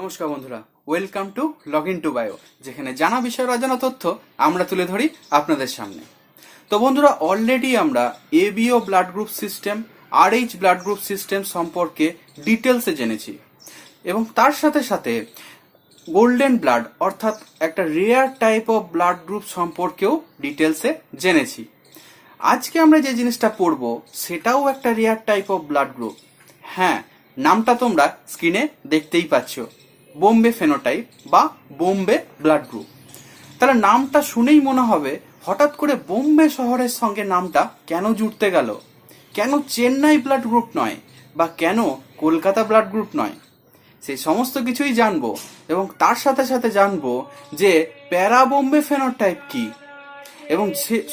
নমস্কার বন্ধুরা, welcome to log in two bio, যেখানে জানা বিষয়ের অজানা তথ্য আমরা তুলে ধরি আপনাদের সামনে। তো বন্ধুরা, অলরেডি আমরা ABO blood group system, Rh blood group system সম্পর্কে ডিটেলসে জেনেছি এবং তার সাথে সাথে গোল্ডেন ব্লাড অর্থাৎ একটা rare type of blood group সম্পর্কেও ডিটেলসে জেনেছি। আজকে আমরা যে জিনিসটা পড়ব সেটাও একটা rare type of blood group. হ্যাঁ, নামটা তোমরা স্ক্রিনে দেখতেই পাচ্ছ, বোম্বে ফেনোটাইপ বা বোম্বে ব্লাড গ্রুপ। তাহলে নামটা শুনেই মনে হবে হঠাৎ করে বোম্বে শহরের সঙ্গে নামটা কেন জুড়তে গেল, কেন চেন্নাই ব্লাড গ্রুপ নয় বা কেন কলকাতা ব্লাড গ্রুপ নয়, সেই সমস্ত কিছুই জানবো এবং তার সাথে সাথে জানবো যে প্যারা বোম্বে ফেনোটাইপ কি এবং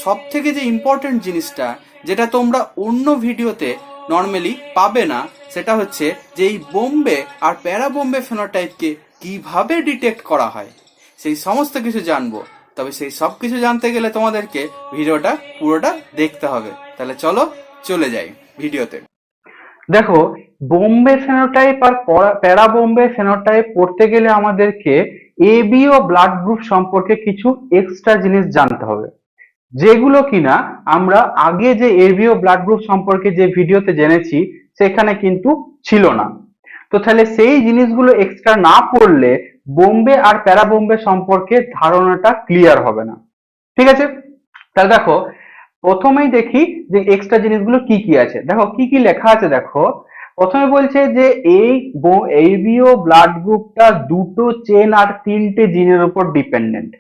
সব থেকে যে ইম্পর্টেন্ট জিনিসটা যেটা তোমরা অন্য ভিডিওতে নর্মালি পাবে না, সেটা হচ্ছে যে এই বোম্বে আর প্যারা বোম্বে ফেনোটাইপকে কিভাবে ডিটেক্ট করা হয়, সেই সমস্ত কিছু জানবো। তবে সেই সব কিছু জানতে গেলে তোমাদেরকে ভিডিওটা পুরোটা দেখতে হবে। তাহলে চলো চলে যাই ভিডিওতে। দেখো, বোম্বে ফেনোটাইপ আর প্যারা বোম্বে ফেনোটাইপ পড়তে গেলে আমাদেরকে এবিও ব্লাড গ্রুপ সম্পর্কে কিছু এক্সট্রা জিনিস জানতে হবে, যেগুলো কিনা আমরা আগে যে এবিও ব্লাড গ্রুপ সম্পর্কে যে ভিডিওতে জেনেছি সেখানে কিন্তু ছিল না। তো তাহলে সেই জিনিসগুলো এক্সট্রা না পড়লে বোম্বে আর প্যারা বোম্বে সম্পর্কে ধারণাটা ক্লিয়ার হবে না। ঠিক আছে, তাহলে দেখো প্রথমেই দেখি যে এক্সট্রা জিনিসগুলো কি কি আছে। দেখো কি কি লেখা আছে। দেখো প্রথমে বলছে যে এই এবিও ব্লাড গ্রুপটা দুটো চেন আর তিনটে জিনের উপর ডিপেন্ডেন্ট।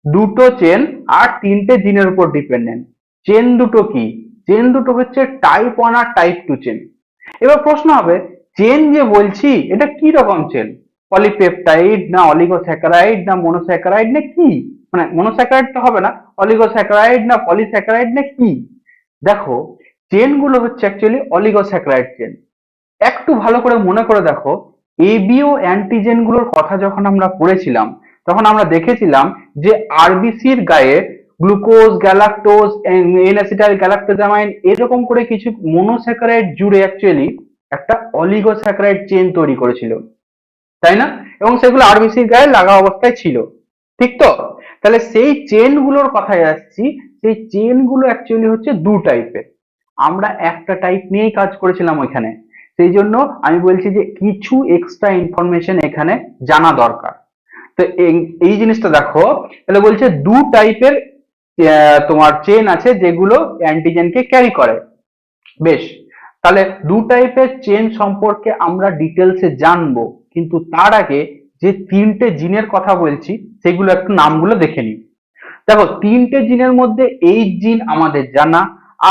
দুটো চেন আর তিনটে জিনের উপর ডিপেন্ডেন্ট। চেন দুটো কি? চেন দুটো হচ্ছে টাইপ 1 আর টাইপ 2 চেন। এবার প্রশ্ন হবে, চেন যে বলছি এটা কি রকম চেন? পলিপেপটাইড না অলিগোস্যাকারাইড না মনোস্যাকারাইড না কি? মানে মনোস্যাকারাইড তো হবে না, অলিগোস্যাকারাইড না পলিস্যাকারাইড না কি? দেখো, চেন গুলো হচ্ছে অ্যাকচুয়ালি অলিগোস্যাকারাইড চেন। একটু ভালো করে মনে করে দেখো, এবিও অ্যান্টিজেন গুলোর কথা যখন আমরা পড়েছিলাম তখন আমরা দেখেছিলাম যে আরবিসির গায়ে গ্লুকোজ, গ্যালাক্টোজ, এন অ্যাসিটাইল গ্যালাক্টোজামাইন এরকম করে কিছু মনোস্যাকারাইড জুড়ে অ্যাকচুয়ালি একটা অলিগোস্যাকারাইড চেন তৈরি করেছিল, তাই না? এবং সেগুলো আরবিসির গায়ে লাগা অবস্থায় ছিল, ঠিক তো? তাহলে সেই চেন গুলোর কথায় আসছি। সেই চেন গুলো অ্যাকচুয়ালি হচ্ছে দু টাইপের। আমরা একটা টাইপ নিয়েই কাজ করেছিলাম ওইখানে, সেই জন্য আমি বলছি যে কিছু এক্সট্রা ইনফরমেশন এখানে জানা দরকার। তো এই জিনিসটা দেখো, তাহলে বলছে দু টাইপের তোমার চেন আছে যেগুলো অ্যান্টিজেনকে ক্যারি করে। বেশ, তাহলে দু টাইপের চেন সম্পর্কে আমরা ডিটেলসে জানবো, কিন্তু তার আগে যে তিনটে জিনের কথা বলছি সেগুলো একটু নামগুলো দেখে নিই। দেখো, তিনটে জিনের মধ্যে এইচ জিন আমাদের জানা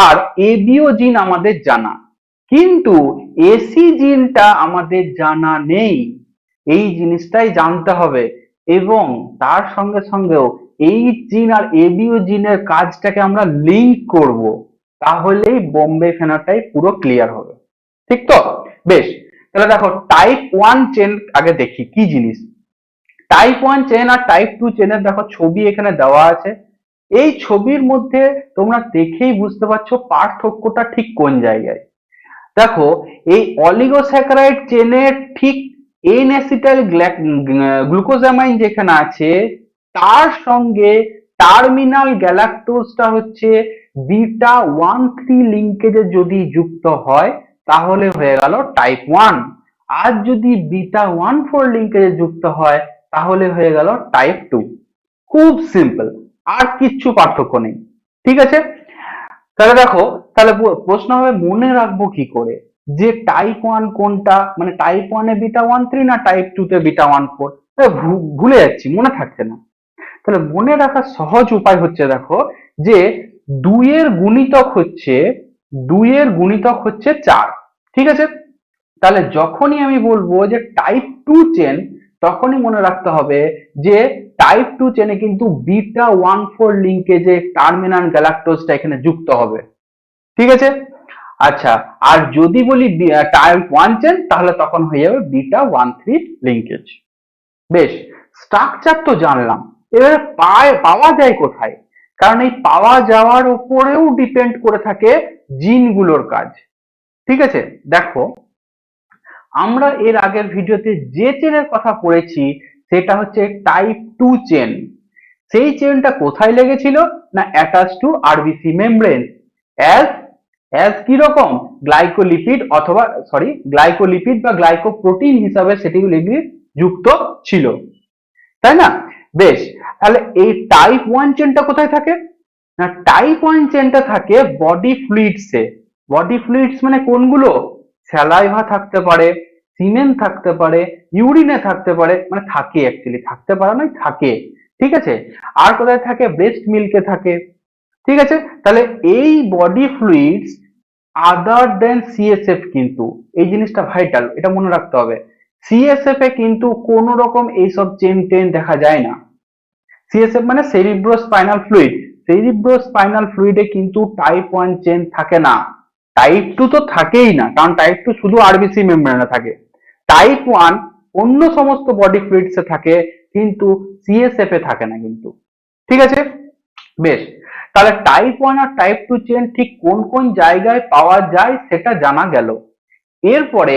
আর এবিও জিন আমাদের জানা, কিন্তু এসি জিনটা আমাদের জানা নেই। এই জিনিসটাই জানতে হবে এবং তার সঙ্গে সঙ্গেও এইচ জিন আর এবিও জিনের কাজটাকে আমরা লিঙ্ক করব, তাহলেই বোম্বে ফেনোটাইপ পুরো ক্লিয়ার হবে, ঠিক তো? বেশ, তাহলে দেখো টাইপ 1 চেন আগে দেখি কি জিনিস। টাইপ 1 চেন আর টাইপ 2 চেনের দেখো ছবি এখানে দেওয়া আছে। এই ছবির মধ্যে তোমরা দেখেই বুঝতে পারছো পার্থক্যটা ঠিক কোন জায়গায়। দেখো, এই অলিগোস্যাকারাইড চেনের ঠিক এন অ্যাসিটাইল গ্লুকোজামাইন যেখানে আছে তার সঙ্গে টার্মিনাল গ্যালাক্টোজটা হচ্ছে বিটা 1,3 লিঙ্কেজে যদি যুক্ত হয় তাহলে হয়ে গেল টাইপ 1, আর যদি বিটা 1,4 লিঙ্কেজে যুক্ত হয় তাহলে হয়ে গেল টাইপ 2। খুব সিম্পল, আর কিচ্ছু পার্থক্য নেই, ঠিক আছে? তাহলে দেখো, তাহলে প্রশ্ন হবে মনে রাখবো কি করে যে টাইপ 1 কোনটা, মানে টাইপ 1 এ বিটা 1,3 না টাইপ 2 তে বিটা 1,4? ভুলে যাচ্ছি, মনে থাকছে না। তাহলে মনে রাখার সহজ উপায় হচ্ছে, দেখো যে 2 এর গুণিতক হচ্ছে 4, ঠিক আছে? তাহলে যখনই আমি বলবো যে টাইপ 2 চেন, তখনই মনে রাখতে হবে যে টাইপ 2 চেনে কিন্তু বিটা 1,4 লিঙ্কেজে টার্মিনাল গ্যালাক্টোজটা এখানে যুক্ত হবে, ঠিক আছে? আচ্ছা, আর যদি বলি টাইপ 1 চেন তাহলে তখন হয়ে যাবে বিটা 1,3 লিঙ্কেজ। বেশ, স্ট্রাকচার তো জানলাম, এবারে পাওয়া যায় কোথায়? কারণ এই পাওয়া যাওয়ার উপরেও ডিপেন্ড করে থাকে জিনগুলোর কাজ, ঠিক আছে? দেখো, আমরা এর আগের ভিডিওতে যে চেনের কথা পড়েছি সেটা হচ্ছে টাইপ 2 চেন। সেই চেনটা কোথায় লেগেছিল? না attach to RBC membrane as as কি রকম গ্লাইকোলিপিড অথবা গ্লাইকোলিপিড বা গ্লাইকোপ্রোটিন হিসাবে সেটিগুলি যুক্ত ছিল, তাই না? বেশ, তাহলে এই টাইপ 1 চেনটা কোথায় থাকে? না টাইপ 1 চেনটা থাকে বডি ফ্লুইডসে। বডি ফ্লুইডস মানে কোনগুলো? স্যালাইভা থাকতে পারে, সিমেন থাকতে পারে, ইউরিনে থাকতে পারে, মানে থাকে, অ্যাকচুয়ালি থাকতে পারে নয়, থাকে, ঠিক আছে। আর কোথায় থাকে? ব্রেস্ট মিল্কে থাকে, ঠিক আছে। তাহলে এই বডি ফ্লুইডস আদার দেন সিএসএফ, কিন্তু এই জিনিসটা ভাইটাল, এটা মনে রাখতে হবে। সিএসএফ এ কিন্তু কোন রকম এইসব চেন টেন দেখা যায় না। সিএসএফ মানে সেরিব্রোস্পাইনাল ফ্লুইড, সেরিব্রোস্পাইনাল ফ্লুইডে কিন্তু টাইপ 1 চেন থাকে না। টাইপ 2 তো থাকেই না, কারণ টাইপ 2 শুধু আরবিসি মেমব্রেনে থাকে। টাইপ 1 অন্য সমস্ত বডি ফ্লুইডসে থাকে, কিন্তু সিএসএফ এ থাকে না কিন্তু, ঠিক আছে। বেশ, তাহলে টাইপ 1 আর টাইপ 2 চেন ঠিক কোন কোন জায়গায় পাওয়া যায় সেটা জানা গেল। এরপরে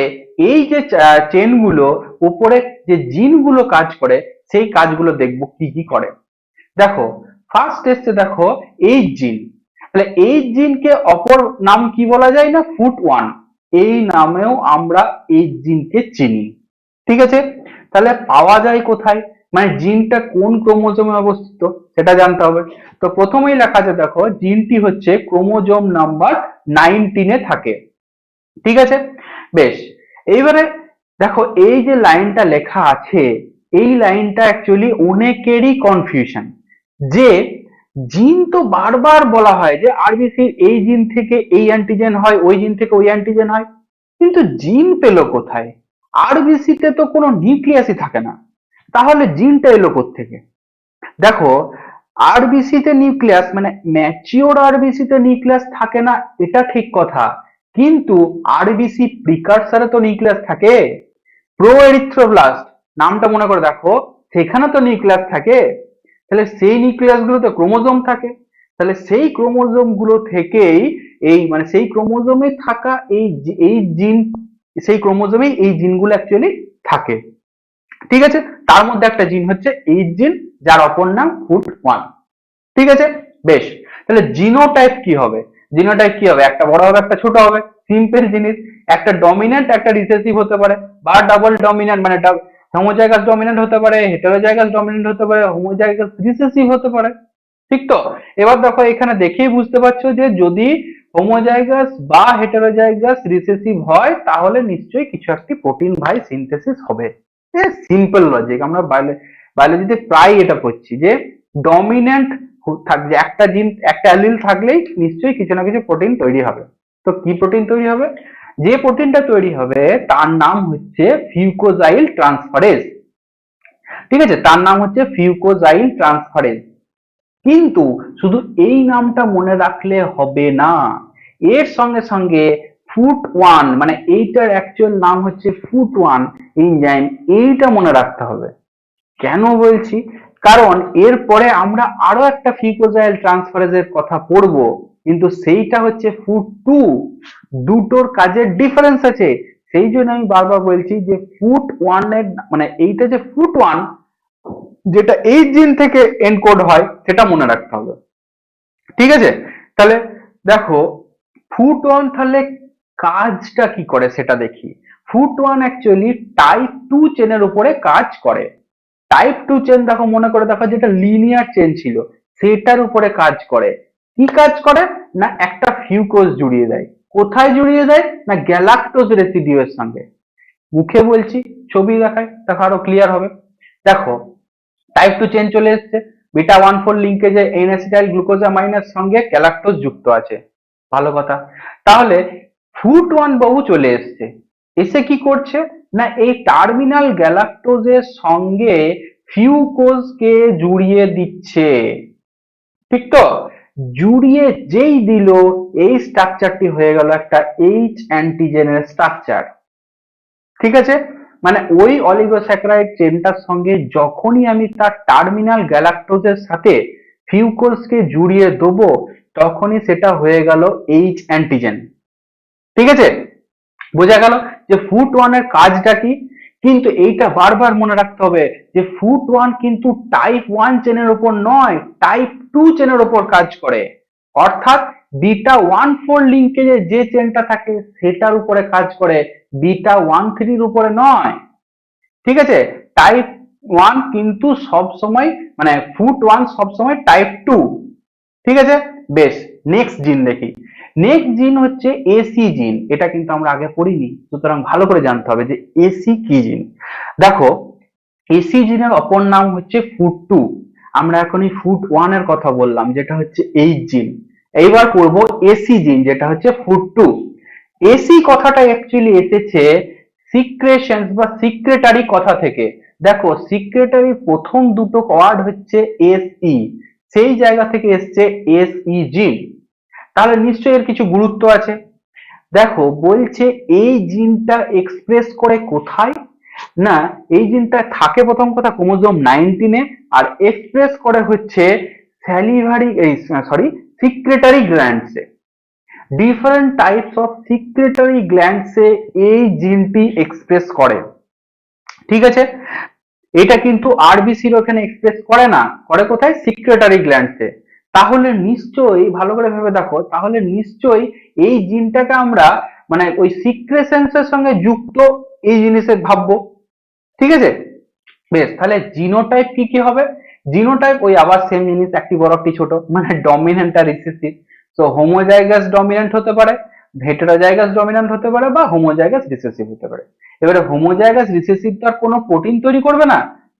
এই যে চেনগুলো উপরে যে জিনগুলো কাজ করে সেই কাজগুলো দেখব কি কি করে। দেখো ফার্স্ট এসছে, দেখো এইচ জিন। তাহলে এইচ জিনকে অপর নাম কি বলা যায়? না ফুট 1, এই নামেও আমরা এইচ জিনকে চিনি, ঠিক আছে। তাহলে পাওয়া যায় কোথায়? মানে জিনটা কোন ক্রোমোজোমে অবস্থিত সেটা জানতে হবে। তো প্রথমেই লেখা আছে, দেখো জিনটি হচ্ছে ক্রোমোজোম নাম্বার 19 থাকে, ঠিক আছে। বেশ, এইবারে দেখো এই যে লাইনটা লেখা আছে, এই লাইনটা অ্যাকচুয়ালি অনেকেরই কনফিউশন, যে জিন তো বারবার বলা হয় যে আরবিসির এই জিন থেকে এই অ্যান্টিজেন হয়, ওই জিন থেকে ওই অ্যান্টিজেন হয়, কিন্তু জিন পেলো কোথায়? আরবিসিতে তো কোনো নিউক্লিয়াসই থাকে না, তাহলে জিনটা এলো কোত্থেকে? দেখো আরবিসিতে নিউক্লিয়াস মানে ম্যাচিওর আরবিসিতে নিউক্লিয়াস থাকে না, এটা ঠিক কথা, কিন্তু আরবিসি প্রিকারসরে তো নিউক্লিয়াস থাকে। প্রো এরিথ্রোব্লাস্ট নামটা মনে করে দেখো, সেখানে তো নিউক্লিয়াস থাকে। তাহলে সেই নিউক্লিয়াস গুলোতে ক্রোমোজোম থাকে, তাহলে সেই ক্রোমোজোম গুলো থেকেই এই মানে সেই ক্রোমোজোমে থাকা এই জিন, সেই ক্রোমোজোমেই এই জিনগুলো অ্যাকচুয়ালি থাকে, ঠিক আছে। তার মধ্যে একটা জিন হচ্ছে এইচ জিন, যার অপর নাম ফুট 1, ঠিক আছে। বেশ, তাহলে জিনোটাইপ কি হবে? জিনোটাইপ কি হবে? একটা বড় হবে একটা ছোট হবে, সিম্পল জিনিস। একটা ডমিন্যান্ট একটা রিসেসিভ হতে পারে, বা ডাবল ডমিন্যান্ট মানে হোমোজাইগাস ডমিন্যান্ট হতে পারে, হেটেরোজাইগাস ডমিন্যান্ট হতে পারে, হোমোজাইগাস রিসেসিভ হতে পারে, ঠিক তো। এবার দেখো এখানে দেখেই বুঝতে পারছো যে যদি হোমোজাইগাস বা হেটেরোজাইগাস রিসেসিভ হয় তাহলে নিশ্চয়ই কিছু একটি প্রোটিন ভাই সিনথেসিস হবে। সিম্পল লজিক, আমরা বায়োলজিতে প্রায় এটা পড়ছি যে ডমিন্যান্ট থাকবে একটা জিন, একটা অ্যালিল থাকলেই নিশ্চয়ই কিছু না কিছু প্রোটিন তৈরি হবে। তো কি প্রোটিন তৈরি হবে? যে প্রোটিনটা তৈরি হবে তার নাম হচ্ছে ফিউকোজাইল ট্রান্সফারেজ, ঠিক আছে, তার নাম হচ্ছে ফিউকোজাইল ট্রান্সফারেজ। কিন্তু শুধু এই নামটা মনে রাখলে হবে না, এর সঙ্গে সঙ্গে ফুট 1 মানে এইটার অ্যাকচুয়াল নাম হচ্ছে ফুট 1 এনজাইম, এইটা মনে রাখতে হবে। কেন বলছি? কারণ এরপরে আমরা আরো একটা ফিউকোজাইল ট্রান্সফারেজের কথা পড়বো, কিন্তু সেইটা হচ্ছে ফুট 2, দুটোর কাজের ডিফারেন্স আছে। সেই জন্য আমি বারবার বলছি যে ফুট 1 এর মানে এইটা যে ফুট 1 যেটা এই জিন থেকে এনকোড হয় সেটা মনে রাখতে হবে, ঠিক আছে। তাহলে দেখো ফুট 1 তাহলে কাজটা কি করে সেটা দেখি। ফুট 1 অ্যাকচুয়ালি টাইপ 2 চেনের উপরে কাজ করে। টাইপ 2 চেন দেখো মনে করে দেখো, যেটা লিনিয়ার চেন ছিল সেটার উপরে কাজ করে। কি কাজ করে? না একটা ফিউকোজ জুড়িয়ে দেয়। কোথায় জুড়িয়ে দেয়? না গ্যালাক্টোজ রেসিডিউ এর সঙ্গে। মুখে বলছি, ছবি দেখায়, দেখো আরো ক্লিয়ার হবে। দেখো টাইপ 2 চেন চলে এসছে, বিটা 1,4 লিঙ্কেজে এন অ্যাসিটাইল গ্লুকোজামাইনের সঙ্গে গ্যালাক্টোজ যুক্ত আছে, ভালো কথা। তাহলে ফুট 1 বহু চলে এসছে, এসে কি করছে? না এই টার্মিনাল গ্যালাক্টোজের সঙ্গে ফিউকোজকে জুড়িয়ে দিচ্ছে, ঠিক তো। জুড়িয়ে যেই দিল এই স্ট্রাকচারটি হয়ে গেল একটা এইচ অ্যান্টিজেনের স্ট্রাকচার, ঠিক আছে। মানে ওই অলিগোস্যাকারাইড চেনটার সঙ্গে যখনই আমি তার টার্মিনাল গ্যালাক্টোজের সাথে ফিউকোজকে জুড়িয়ে দেবো তখনই সেটা হয়ে গেল এইচ অ্যান্টিজেন, ঠিক আছে। বোঝা গেল যে ফুট ওয়ানের কাজটা কি। কিন্তু এইটা বারবার মনে রাখতে হবে যে ফুট ওয়ান কিন্তু টাইপ ওয়ান চেনের উপর নয়, টাইপ টু চেনের উপর কাজ করে। অর্থাৎ বিটা ওয়ান ফোর লিঙ্কেজে যে চেনটা থাকে সেটার উপরে কাজ করে, বিটা ওয়ান থ্রির উপরে নয়। ঠিক আছে, টাইপ ওয়ান কিন্তু সব সময় মানে ফুট ওয়ান সবসময় টাইপ টু। ঠিক আছে, বেশ। নেক্সট জিন দেখি। নেক্সট জিন হচ্ছে এসি জিন। এটা কিন্তু আমরা আগে পড়িনি, সুতরাং ভালো করে জানতে হবে যে এসি কি জিন। দেখো, এসি জিনের অপর নাম হচ্ছে ফুট টু। আমরা এখন এই ফুট ওয়ান এর কথা বললাম যেটা হচ্ছে এইচ জিন। এইবার করব এসি জিন যেটা হচ্ছে ফুট টু। এসি কথাটা অ্যাকচুয়ালি এসেছে সিক্রেশনস বা সিক্রেটারি কথা থেকে। দেখো, সিক্রেটারি প্রথম দুটো ওয়ার্ড হচ্ছে এসই, সেই জায়গা থেকে এসছে এসই জিন। তাহলে নিশ্চয়ই এর কিছু গুরুত্ব আছে। দেখো, বলছে এই জিনটা এক্সপ্রেস করে কোথায় না, এই জিনটা থাকে প্রথম কথা ক্রোমোজোম 19-এ, আর এক্সপ্রেস করে হচ্ছে স্যালিভারি সরি সিক্রেটারি গ্ল্যান্ডসে। ডিফারেন্ট টাইপস অফ সিক্রেটারি গ্ল্যান্ডসে এই জিনটি এক্সপ্রেস করে। ঠিক আছে, এটা কিন্তু আরবিসির ওখানে এক্সপ্রেস করে না, করে কোথায়? সিক্রেটারি গ্ল্যান্ডসে। তাহলে নিশ্চয়ই ভালো করে ভেবে দেখো, তাহলে নিশ্চয়ই এই জিনটাকে আমরা মানে ওই সিক্রেশনসের সঙ্গে যুক্ত এই জিনিসে ভাববো। ঠিক আছে, বেশ। তাহলে জিনোটাইপ কি কি হবে? জিনোটাইপ ওই আবার সেম জিনিস, একটি বড় একটি ছোট, মানে ডমিনেন্ট আর রিসেসিভ। তো হোমোজাইগাস ডমিনেন্ট হতে পারে, হেটেরোজাইগাস ডমিনেন্ট হতে পারে, বা হোমোজাইগাস রিসেসিভ হতে পারে। এবারে হোমোজাইগাস রিসেসিভ তো আর কোনো প্রোটিন তৈরি করবে না,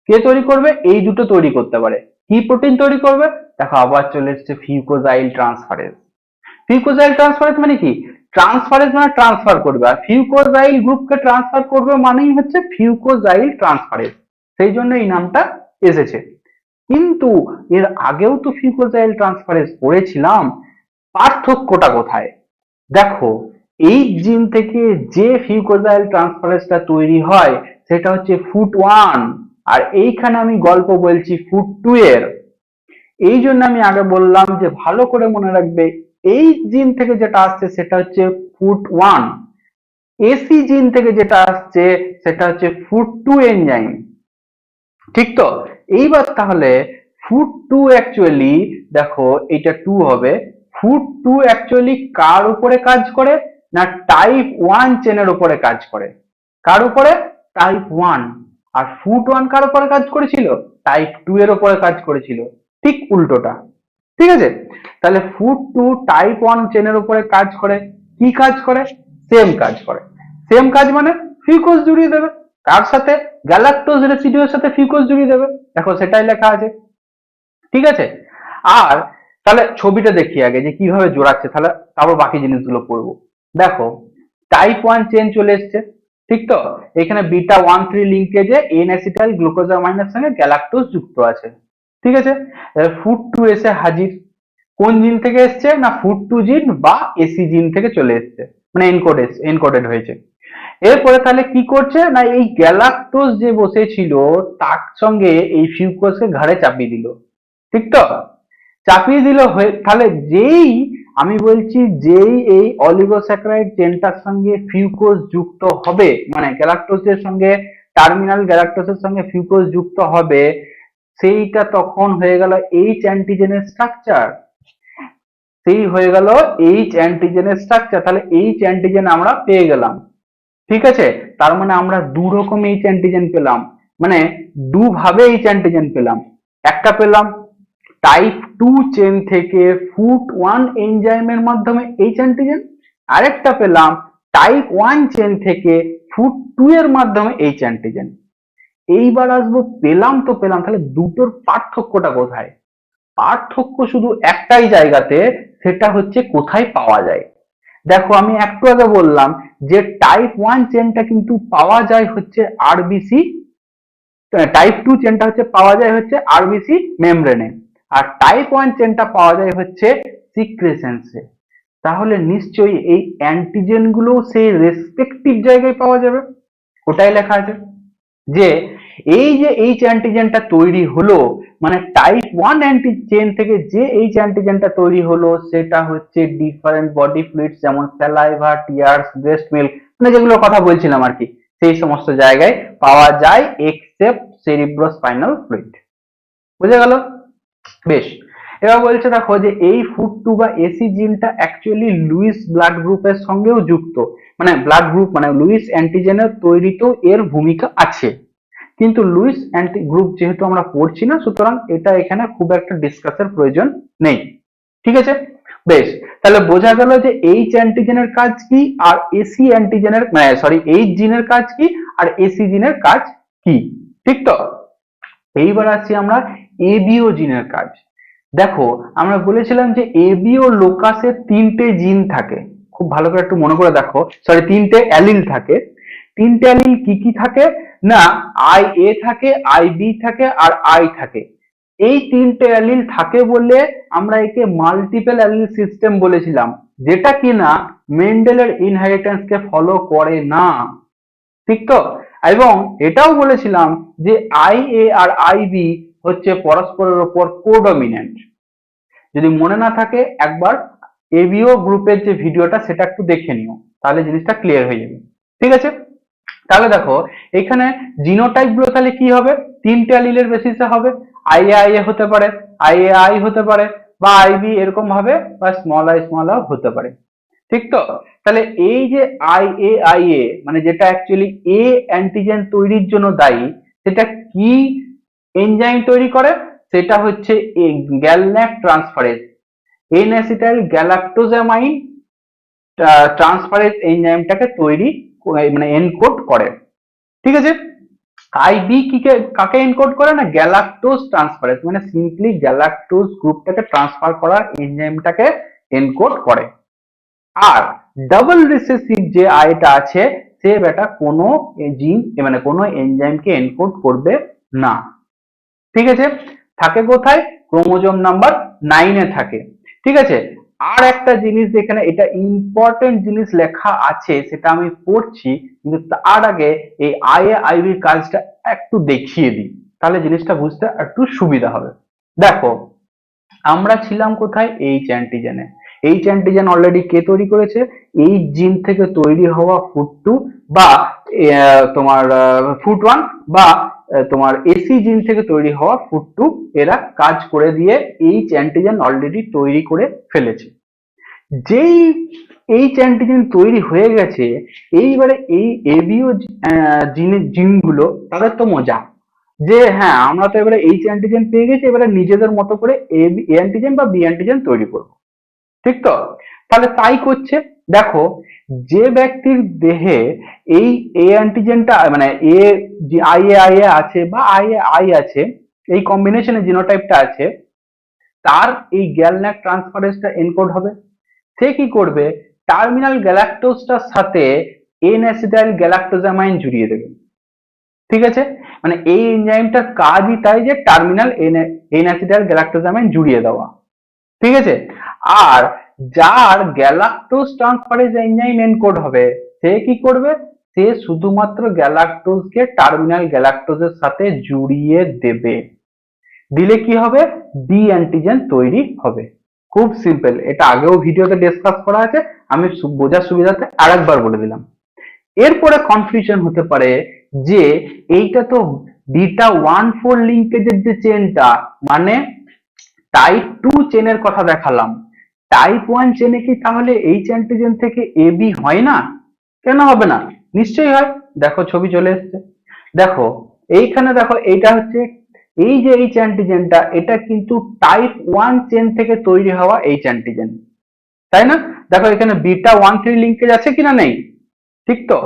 কে তৈরি করবে? এই দুটো তৈরি করতে পারে। কি প্রোটিন তৈরি করবে? দেখো, আবার চলে এসছে ফিউকোজাইল ট্রান্সফারেজ। ফিউকোজাইল ট্রান্সফারেজ মানে কি? ট্রান্সফারেজ মানে ট্রান্সফার করবে, আর ফিউকোজাইল গ্রুপকে ট্রান্সফার করবে মানেই হচ্ছে ফিউকোজাইল ট্রান্সফারেজ। সেই জন্য এই নামটা এসেছে। কিন্তু এর আগেও তো ফিউকোজাইল ট্রান্সফারেজ পড়েছিলাম, পার্থক্যটা কোথায়? দেখো, এই জিন থেকে যে ফিউকোজাইল ট্রান্সফারেজটা তৈরি হয় সেটা হচ্ছে ফুট ওয়ান, আর এইখানে আমি গল্প বলছি ফুট টু এর। এই জন্য আমি আগে বললাম যে ভালো করে মনে রাখবে, এই জিন থেকে যেটা আসছে সেটা হচ্ছে ফুট ওয়ান, এসি জিন থেকে যেটা আসছে সেটা হচ্ছে ফুট টু এনজাইম। ঠিক তো? এইবার তাহলে ফুট টু অ্যাকচুয়ালি, দেখো এটা টু হবে, ফুট টু অ্যাকচুয়ালি কার উপরে কাজ করে না টাইপ ওয়ান চেনের উপরে কাজ করে। কার উপরে? Type one. আর ফুট ওয়ান কার উপরে কাজ করেছিল? টাইপ টু এর উপরে কাজ করেছিল। ঠিক উল্টোটা। ঠিক আছে, তাহলে ফুট টু টাইপ ওয়ান চেনের উপরে কাজ করে। কি কাজ করে? সেম কাজ করে। সেম কাজ মানে ফিউকোজ জুড়িয়ে দেবে। কার সাথে? গ্যালাক্টোজ রেসিডিউর সাথে ফিউকোজ জুড়িয়ে দেবে। দেখো, সেটাই লেখা আছে। ঠিক আছে, আর তাহলে ছবিটা দেখি আগে যে কিভাবে জোড়াচ্ছে, তাহলে তারপর বাকি জিনিসগুলো পড়বো। দেখো, টাইপ ওয়ান চেন চলে এসছে। ঠিক তো, এখানে বিটা ওয়ান থ্রি লিঙ্কেজে এন অ্যাসিটাইল গ্লুকোজামাইনের সঙ্গে গ্যালাক্টোজ যুক্ত আছে। ঠিক আছে, ফুট টু এসে হাজির। কোন জিন থেকে এসছে না ফুট টু জিন বা এসি জিন থেকে চলে এসছে, মানে এনকোডেড হয়েছে। এরপরে তাহলে কি করছে না এই গ্যালাক্টোজ যে বসেছিল তার সঙ্গে এই ফিউকোজকে ঘাড়ে চাপিয়ে দিল। ঠিক তো, চাপিয়ে দিল হয়ে তাহলে যেই আমি বলছি যেই এই অলিগোস্যাকারাইড চেনটার সঙ্গে ফিউকোজ যুক্ত হবে, মানে গ্যালাক্টোজের সঙ্গে টার্মিনাল গ্যালাক্টোজের সঙ্গে ফিউকোজ যুক্ত হবে, সেইটা তখন হয়ে গেল এইচ অ্যান্টিজেনের স্ট্রাকচার। সেই হয়ে গেল এইচ অ্যান্টিজেনের স্ট্রাকচার। তাহলে এইচ অ্যান্টিজেন আমরা পেয়ে গেলাম। ঠিক আছে, তার মানে আমরা দু রকম এইচ অ্যান্টিজেন পেলাম, মানে দুভাবে এইচ অ্যান্টিজেন পেলাম। একটা পেলাম টাইপ টু চেন থেকে ফুট ওয়ান এনজাইমের মাধ্যমে এইচ অ্যান্টিজেন, আরেকটা পেলাম টাইপ ওয়ান চেন থেকে ফুট টু এর মাধ্যমে এইচ অ্যান্টিজেন। এইবার আসবো পেলাম তো পেলাম, তাহলে দুটোর পার্থক্যটা কোথায়? পার্থক্য শুধু একটাই জায়গাতে, সেটা হচ্ছে কোথায় পাওয়া যায়। দেখো, আমি একটু আগে বললাম যে টাইপ ওয়ান চেনটা কিন্তু পাওয়া যায় হচ্ছে আরবিসি, টাইপ টু চেনটা হচ্ছে পাওয়া যায় হচ্ছে আরবিসি মেমব্রেনে, আর টাইপ ওয়ান চেনটা পাওয়া যায় হচ্ছে সিক্রেশনসে। তাহলে নিশ্চয়ই এই অ্যান্টিজেন গুলো সেই রেসপেক্টিভ জায়গায় পাওয়া যাবে। ওটাই লেখা আছে যে এই যে এইচ অ্যান্টিজেনটা তৈরি হলো মানে টাইপ 1 চেন থেকে যে এইচ অ্যান্টিজেনটা তৈরি হলো সেটা হচ্ছে ডিফারেন্ট বডি ফ্লুইডস, যেমন স্যালাইভা, টিয়ার্স, ব্রেস্ট মিল্ক, মানে যেগুলো কথা বলছিলাম আর কি, সেই সমস্ত জায়গায় পাওয়া যায় এক্সেপ্ট সেরিব্রোস্পাইনাল ফ্লুইড। বুঝে গেল? বেশ, এবার বলছে দেখো যে এই ফুড2 বা এসি জিনটা অ্যাকচুয়ালি লুইস ব্লাড গ্রুপের সঙ্গেও যুক্ত, মানে ব্লাড গ্রুপ মানে লুইস অ্যান্টিজেনের তৈরিতেও এর ভূমিকা আছে, কিন্তু লুইস অ্যান্টি গ্রুপ যেহেতু আমরা পড়ছি না, সুতরাং এটা এখানে খুব একটা ডিসকাসের প্রয়োজন নেই। ঠিক আছে, বেশ, তাহলে বোঝা গেল যে এইচ অ্যান্টিজেনের কাজ কি আর এসি অ্যান্টিজেনের মানে সরি এইচ জিনের কাজ কি আর এসি জিনের কাজ কি। ঠিক তো? এইবার আসছি আমরা এবিও জিনের কাজ। দেখো আমরা বলেছিলাম যে এবিও লোকাসে তিনটে জিন থাকে, খুব ভালো করে একটু মনে করে দেখো, সরি তিনটে অ্যালিল থাকে। তিনটে অ্যালিল কি কি থাকে না, আই এ থাকে, আই বি থাকে আর আই থাকে। এই তিনটে অ্যালিল থাকে বলে আমরা একে মাল্টিপল অ্যালিল সিস্টেম বলেছিলাম, যেটা কিনা মেন্ডেলের ইনহেরিটেন্স কে ফলো করে না। ঠিক তো? এবং এটাও বলেছিলাম যে আই এ আর আই বি হচ্ছে পরস্পরের ওপর কোডমিনেন্ট। যদি মনে না থাকে একবার এবিও গ্রুপের যে ভিডিওটা সেটা একটু দেখে নিও, তাহলে জিনিসটা ক্লিয়ার হয়ে যাবে। ঠিক আছে, তাহলে দেখো এখানে জিনোটাইপ গুলো তাহলে কি হবে, তিনটে অ্যালিলের বেসিসে হবে। আই এ হতে পারে, আই এ আই হতে পারে, বা আই বি এরকম ভাবে, বা স্মল আই হতে পারে। ঠিক তো? তাহলে এই যে আই এ মানে যেটা অ্যাকচুয়ালি এ অ্যান্টিজেন তৈরির জন্য দায়ী, সেটা কি এনজাইম তৈরি করে, সেটা হচ্ছে গ্যালন্যাক ট্রান্সফারেজ, এন অ্যাসিটাইল গ্যালাক্টোজামাইন ট্রান্সফারেজ এনজাইমটাকে তৈরি মানে এনকোড করে। ঠিক আছে, আইবি কাকে এনকোড করে না, গ্যালাক্টোজ ট্রান্সফারেজ মানে সিম্পলি গ্যালাক্টোজ গ্রুপটাকে ট্রান্সফার করার এনজাইমটাকে এনকোড করে। আর ডাবল রিসেসিভ যে আইটা আছে সে বেটা কোনো জিন মানে কোনো এনজাইমকে এনকোড করবে না। ঠিক আছে, থাকে কোথায়, ক্রোমোজোম নাম্বার 9 থাকে। ঠিক আছে, আর একটা জিনিস এখানে এটা ইম্পর্টেন্ট জিনিস লেখা আছে, সেটা আমি পড়ছি, কিন্তু তার আগে এই আইবির কাজটা একটু দেখিয়ে দিই, তাহলে জিনিসটা বুঝতে একটু সুবিধা হবে। দেখো আমরা ছিলাম কোথায়, এইচ অ্যান্টিজেনে। এইচ অ্যান্টিজেন অলরেডি কে তৈরি করেছে, এই জিন থেকে তৈরি হওয়া ফুড2 বা তোমার ফুড1 বা তোমার এসি জিন থেকে তৈরি হওয়া ফুড2, এরা কাজ করে দিয়ে এইচ অ্যান্টিজেন অলরেডি তৈরি করে ফেলেছে। যেই এইচ অ্যান্টিজেন তৈরি হয়ে গেছে, এইবারে এই এবিও জিনগুলো তাদের তো মজা, যে হ্যাঁ আমরা তো এবারে এইচ অ্যান্টিজেন পেয়ে গেছি, এবারে নিজেদের মতো করে এ অ্যান্টিজেন বা বি অ্যান্টিজেন তৈরি করব। ঠিক তো? তাহলে তাই করছে। দেখো যে ব্যক্তির দেহে এই এ অ্যান্টিজেনটা মানে এ আই এ আছে বা আই আছে, এই কম্বিনেশনে জিনোটাইপটা আছে, তার এই গ্যালন্যাক ট্রান্সফারেজটা এনকোড হবে। সে কি করবে, টার্মিনাল গ্যালাক্টোজটার সাথে এন অ্যাসিটাইল গ্যালাক্টোজামাইন জুড়িয়ে দেবে। ঠিক আছে, মানে এই এনজাইমটার কাজই তাই যে টার্মিনাল এন অ্যাসিটাইল গ্যালাক্টোজামাইন জুড়িয়ে দেওয়া। ঠিক আছে, আর যার গ্যালাক্টোজ ট্রান্সফারেজ এনজাইম এনকোড হবে সে কি করবে, সে শুধুমাত্র গ্যালাক্টোজকে টার্মিনাল গ্যালাক্টোজের সাথে জুড়িয়ে দেবে। দিলে কি হবে, বি অ্যান্টিজেন তৈরি হবে। খুব সিম্পল, এটা আগেও ভিডিওতে ডিসকাস করা আছে, আমি বোঝার সুবিধাতে আরেকবার বলে দিলাম। এরপরে কনফিউশন হতে পারে যে এইটা তো বিটা 1,4 লিঙ্কেজের যে চেনটা, মানে টাইপ 2 চেনের কথা দেখালাম, টাইপ 1 চেনে কি তাহলে এইচ অ্যান্টিজেন থেকে এ বি হয় না? কেন হবে না, নিশ্চয়ই হয়। দেখো ছবি চলে এসছে, দেখো এইখানে দেখো এইটা হচ্ছে এই যে এইচ অ্যান্টিজেনটা, এটা কিন্তু টাইপ 1 চেন থেকে তৈরি হওয়া এইচ অ্যান্টিজেন, তাই না? দেখো এখানে বিটা 1,3 লিঙ্কেজ আছে কিনা, নেই। ঠিক তো?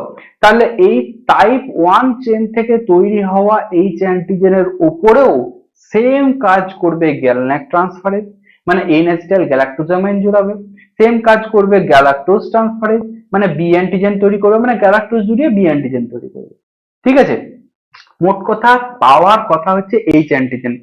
তাহলে এই টাইপ 1 চেন থেকে তৈরি হওয়া এইচ অ্যান্টিজেনের উপরেও সেম কাজ করবে গ্যালন্যাক ট্রান্সফারেজ, মানে এন অ্যাসিটাইল গ্যালাক্টোজামাইন জুড়াবে। সেম কাজ করবে গ্যালাক্টোজ ট্রান্সফারেজ, মানে বি অ্যান্টিজেন তৈরি করবে, মানে গ্যালাক্টোজ জুড়িয়ে বি অ্যান্টিজেন তৈরি করবে। ঠিক আছে, মোট কথা পাওয়ার কথা হচ্ছে এইচ অ্যান্টিজেন।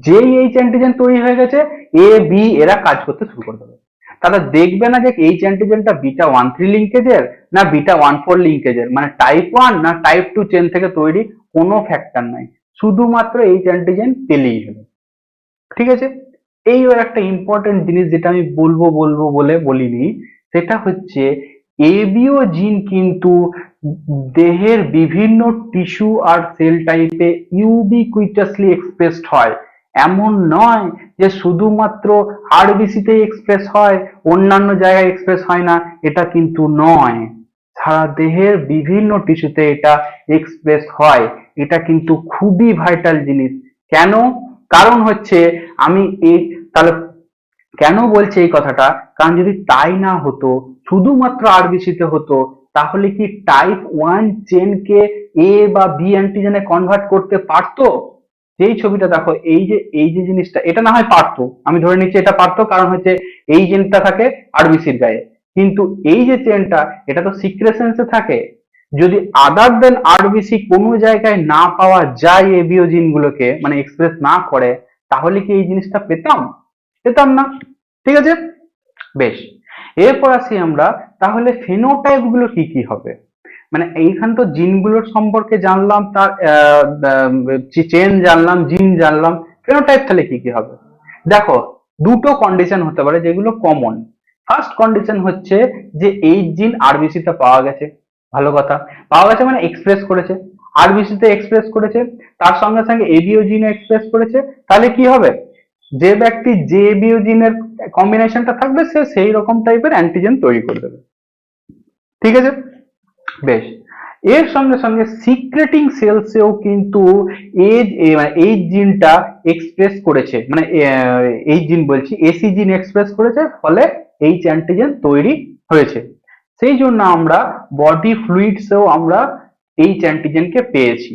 যেই এইচ অ্যান্টিজেন তৈরি হয়ে গেছে, এ বি এরা কাজ করতে শুরু করে দেবে। তাহলে দেখবে না যে এইচ অ্যান্টিজেনটা বিটা 1,3 লিঙ্কেজের না বিটা 1,4 লিঙ্কেজের, মানে টাইপ 1 না টাইপ 2 চেন থেকে তৈরি, কোনো ফ্যাক্টর নাই, শুধুমাত্র এইচ অ্যান্টিজেন পেলেই হলো। ঠিক আছে। এইবার একটা ইম্পর্টেন্ট জিনিস যেটা আমি বলবো বলবো বলে বলিনি, সেটা হচ্ছে এবিও জিন কিন্তু দেহের বিভিন্ন টিস্যু আর সেল টাইপে ইউবিকুইটাসলি এক্সপ্রেসড হয়। এমন নয় যে শুধুমাত্র আরবিসি তে এক্সপ্রেস হয়, অন্যান্য জায়গায় এক্সপ্রেস হয় না, এটা কিন্তু নয়। সারা দেহের বিভিন্ন টিস্যুতে এটা এক্সপ্রেস হয়। এটা কিন্তু খুবই ভাইটাল জিনিস। কেন? কারণ হচ্ছে আমি এই তাহলে কেন বলছি এই কথাটা, কারণ যদি তাই না হতো, শুধুমাত্র আরবিসি তে হতো, তাহলে কি টাইপ 1 চেনকে এ বা বি অ্যান্টিজেনে কনভার্ট করতে পারতো? যেই ছবিটা দেখো, এই যে জিনিসটা, এটা না হয় পারতো, আমি ধরে নিচ্ছি এটা পারতো, কারণ হচ্ছে এই জিনটা থাকে আরবিসির গায়ে। কিন্তু এই যে চেনটা, এটা তো সিক্রেশনসে থাকে। যদি আদার দেন আরবিসি কোনো জায়গায় না পাওয়া যায় এবিও জিনগুলোকে, মানে এক্সপ্রেস না করে, তাহলে কি এই জিনিসটা পেতাম? পেতাম না। ঠিক আছে, বেশ। এরপর আসি আমরা, তাহলে ফেনোটাইপ গুলো কি কি হবে? মানে এইখান তো জিনগুলোর সম্পর্কে জানলাম, তার চেন জানলাম, জিন জানলাম, ফেনোটাইপ তাহলে কি কি হবে? দেখো, দুটো কন্ডিশন হতে পারে যেগুলো কমন। ফার্স্ট কন্ডিশন হচ্ছে যে এই জিন আরবিসি তে পাওয়া গেছে, ভালো কথা, পাওয়া গেছে মানে এক্সপ্রেস করেছে, আরবিসি তে এক্সপ্রেস করেছে, তার সঙ্গে সঙ্গে এবিও জিন এক্সপ্রেস করেছে, তাহলে কি হবে? যে ব্যক্তি যে এবিও জিনের কম্বিনেশনটা থাকবে, সে সেই রকম টাইপের অ্যান্টিজেন তৈরি করে দেবে। ঠিক আছে, বেশ। এর সঙ্গে সঙ্গে সিক্রেটিং সেলসেও কিন্তু মানে এই জিনটা এক্সপ্রেস করেছে, মানে এই জিন বলছি, এসি জিন এক্সপ্রেস করেছে, ফলে এইচ অ্যান্টিজেন তৈরি হয়েছে। সেই জন্য আমরা বডি ফ্লুইডসেও আমরা এইচ অ্যান্টিজেনকে পেয়েছি।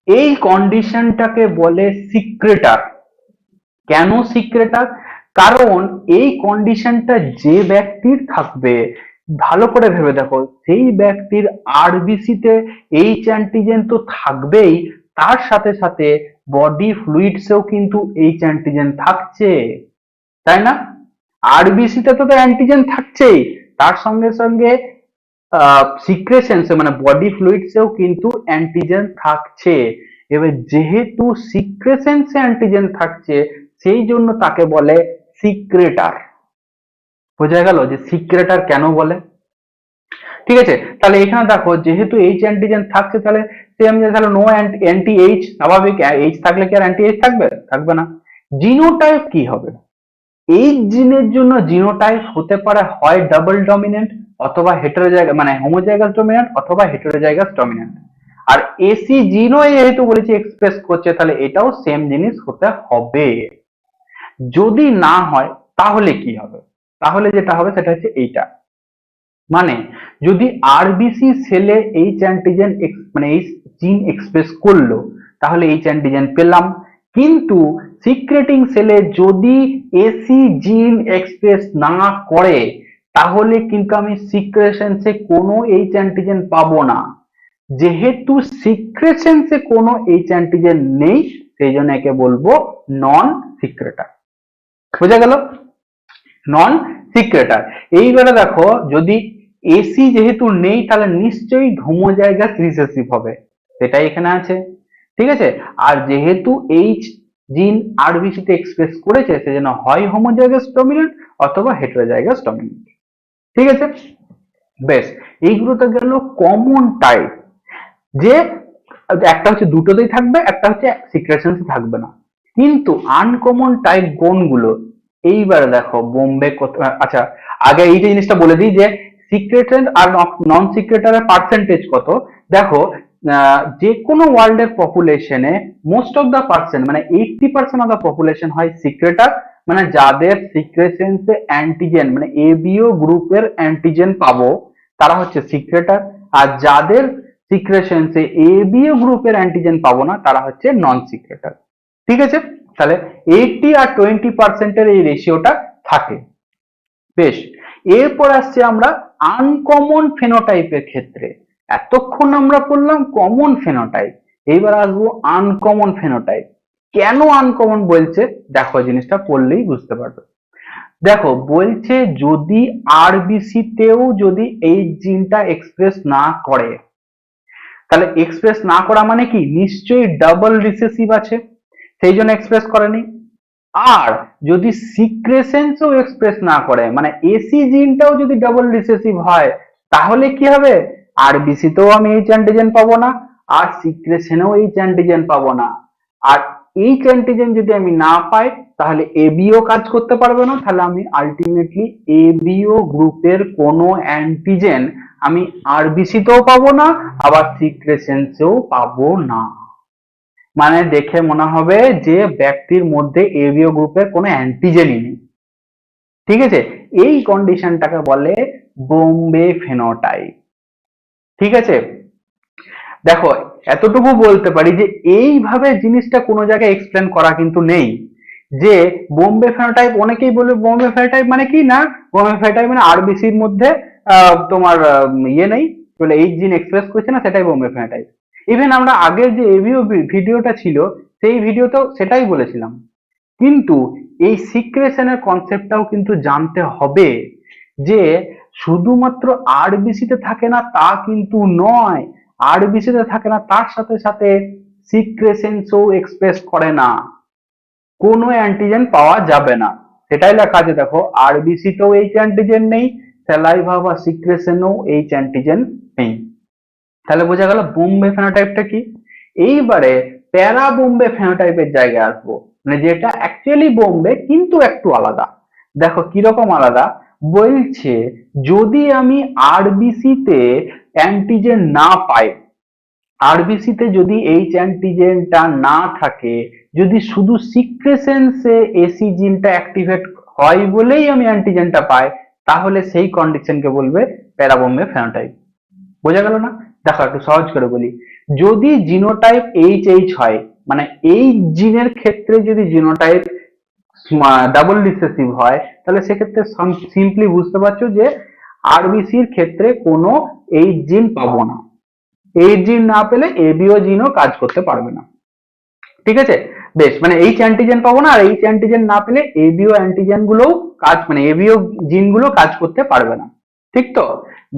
এই কন্ডিশনটাকে বলে সিক্রেটার। কেন সিক্রেটার? কারণ এই কন্ডিশনটা যে ব্যক্তির থাকবে, ভালো করে ভেবে দেখো, সেই ব্যক্তির আরবিসি তে এইচ অ্যান্টিজেন তো থাকবেই, তার সাথে সাথে বডি ফ্লুইডসেও কিন্তু এইচ অ্যান্টিজেন থাকছে, তাই না? আরবিসি তে তো অ্যান্টিজেন থাকছেই, তার সঙ্গে সঙ্গে সিক্রেশনসে মানে বডি ফ্লুইডসেও কিন্তু অ্যান্টিজেন থাকছে। এবার যেহেতু সিক্রেশনসে অ্যান্টিজেন থাকছে, সেই জন্য তাকে বলে সিক্রেটার। বোঝা গেল যে সিক্রেটার কেন বলে? ঠিক আছে, তাহলে এখানে দেখো, যেহেতু এইচ অ্যান্টিজেন থাকছে, তাহলে সেম যে তাহলে নো অ্যান্টি এইচ, স্বাভাবিক, এইচ থাকলে কি আর অ্যান্টি এইচ থাকবে? থাকবে না। জিনোটাইপ কি হবে? এই জিনের জন্য জিনোটাইপ হতে পারে হয় ডাবল ডমিনেন্ট, অথবা হেটেরোজাইগাস মানে হোমোজাইগাস ডমিনেন্ট, অথবা হেটেরোজাইগাস ডমিনেন্ট। আর এসি জিনও যেহেতু বলেছি এক্সপ্রেস করছে, তাহলে এটাও সেম জিনিস হতে হবে। যদি না হয় তাহলে কি হবে? তাহলে যেটা হবে সেটা হচ্ছে এইটা, মানে যদি আরবিসি সেলে এইচ অ্যান্টিজেন মানে এই জিন এক্সপ্রেস করলো, তাহলে এইচ অ্যান্টিজেন পেলাম। কিন্তু সিক্রেটিং সেলে যদি এসি জিন এক্সপ্রেস না করে, তাহলে কিন্তু আমি সিক্রেশনসে কোনো এইচ অ্যান্টিজেন পাবো না। যেহেতু সিক্রেশনসে কোনো এইচ অ্যান্টিজেন নেই, সেই জন্য একে বলবো নন সিক্রেটার। বোঝা গেল? নন সিক্রেটার। এইবারে দেখো, যদি এসি যেহেতু নেই, তাহলে নিশ্চয়ই হোমোজাইগাস রিসেসিভ হবে, সেটাই এখানে আছে। ঠিক আছে, আর যেহেতু এইচ জিন আরবিসি তে এক্সপ্রেস করেছে, সেজন্য হয় হোমোজাইগাস ডমিনেন্ট অথবা হেটেরোজাইগাস ডমিনেন্ট। ঠিক আছে, বেশ। এইগুলো তো গেল কমন টাইপ, যে একটা হচ্ছে দুটোতেই থাকবে, একটা হচ্ছে সিক্রেশন থাকবে না। কিন্তু আনকমন টাইপ কোনগুলো? এইবারে দেখো, বোম্বে আচ্ছা, আগে এই যে জিনিসটা বলে দিই যে সিক্রেটার আর নন সিক্রেটারের পার্সেন্টেজ কত। দেখো, যে কোনো ওয়ার্ল্ড এর পপুলেশনে মোস্ট অফ দা পার্সেন্ট মানে 80% অফ দা পপুলেশন হয় সিক্রেটার, মানে যাদের সিক্রেশনসে অ্যান্টিজেন মানে এবিও গ্রুপের অ্যান্টিজেন পাবো, তারা হচ্ছে সিক্রেটার। আর যাদের সিক্রেশনসে এবিও গ্রুপের অ্যান্টিজেন পাবো না, তারা হচ্ছে নন সিক্রেটার। ঠিক আছে, তাহলে 80 আর 20% এই রেশিওটা থাকে। বেশ, এরপর আসছে আমরা আনকমন ফেনোটাইপের ক্ষেত্রে। এতক্ষণ আমরা পড়লাম কমন ফেনোটাইপ, এইবার আসবো আনকমন ফেনোটাইপ। কেন আনকমন বলছে? দেখো, জিনিসটা পড়লেই বুঝতে পারবে। দেখো, বলছে যদি আরবিসি তেও যদি এই জিনটা এক্সপ্রেস না করে, তাহলে এক্সপ্রেস না করা মানে কি? নিশ্চয়ই ডাবল রিসেসিভ আছে, সেই জন্য এক্সপ্রেস করেনি। আর যদি সিক্রেসেন্সও এক্সপ্রেস না করে, মানে এসি জিনটাও যদি ডাবল রিসেসিভ হয়, তাহলে কি হবে? আরবিসি তেও আমি এইচ অ্যান্টিজেন পাবো না, আর সিক্রেশনেও এইচ অ্যান্টিজেন পাবো না। আর এইচ অ্যান্টিজেন যদি আমি না পাই, তাহলে এবিও কাজ করতে পারবে না, তাহলে আমি আলটিমেটলি এবিও গ্রুপের কোনো অ্যান্টিজেন আমি আরবিসি তেও পাবো না, আবার সিক্রেশনসেও পাবো না। মানে দেখে মনে হবে যে ব্যক্তির মধ্যে এবিও গ্রুপের কোনো অ্যান্টিজেনই নেই। ঠিক আছে, এই কন্ডিশনটাকে বলে বোম্বে ফেনোটাইপ। ঠিক আছে, দেখো এতটুকু বলতে পারি যে এইভাবে জিনিসটা কোনো জায়গায় এক্সপ্লেন করা কিন্তু নেই যে বোম্বে ফেনোটাইপ। অনেকেই বলবে বোম্বে ফেনোটাইপ মানে কি, না বোম্বে ফেনোটাইপ মানে আরবিসির মধ্যে তোমার ইয়ে নেই, বলে এই জিন এক্সপ্রেস করছে না, সেটাই বোম্বে ফেনোটাইপ। ইভেন আমরা আগের যে এভিও ভিডিওটা ছিল, সেই ভিডিওতেও সেটাই বলেছিলাম। কিন্তু এই সিক্রেশনের কনসেপ্টটাও কিন্তু জানতে হবে যে শুধুমাত্র আরবিসিতে থাকে না তা কিন্তু নয়, আরবিসিতে থাকে না তার সাথে সাথে সিক্রেশনসও এক্সপ্রেস করে না, কোনো অ্যান্টিজেন পাওয়া যাবে না। সেটাই লেখা আছে, দেখো আরবিসিতেও এইচ অ্যান্টিজেন নেই, স্যালাইভা বা সিক্রেশনেও এইচ অ্যান্টিজেন নেই। তাহলে বোঝা গেল বোম্বে ফেনোটাইপটা কি। এইবারে প্যারা বোম্বে ফেনোটাইপের জায়গায় আসবো, মানে যেটা অ্যাকচুয়ালি বোম্বে কিন্তু একটু আলাদা। দেখো কিরকম আলাদা বলছে, যদি আমি আরবিসি তে অ্যান্টিজেন না পাই, আরবিসি তে যদি এইচ অ্যান্টিজেনটা না থাকে, যদি শুধু সিক্রেশনসে এসি জিনটা অ্যাক্টিভেট হয় বলেই আমি অ্যান্টিজেনটা পাই, তাহলে সেই কন্ডিশনকে বলবে প্যারাবোম্বে ফেনোটাইপ। বোঝা গেল না? দেখো একটু সহজ করে বলি, যদি জিনোটাইপ এইচ এইচ হয়, মানে এই জিনের ক্ষেত্রে যদি জিনোটাইপ ডাবল রিসেসিভ হয়, তাহলে সেক্ষেত্রে সিম্পলি বুঝতে পারছো যে আরবিসির ক্ষেত্রে কোনো এইচ জিন পাবো না, এইচ জিন না পেলে এবিও জিনও কাজ করতে পারবে না। ঠিক আছে, বেশ, মানে এইচ অ্যান্টিজেন পাবো না, আর এইচ অ্যান্টিজেন না পেলে এবিও অ্যান্টিজেন গুলোও কাজ, মানে এবিও জিন গুলো কাজ করতে পারবে না। ঠিক তো,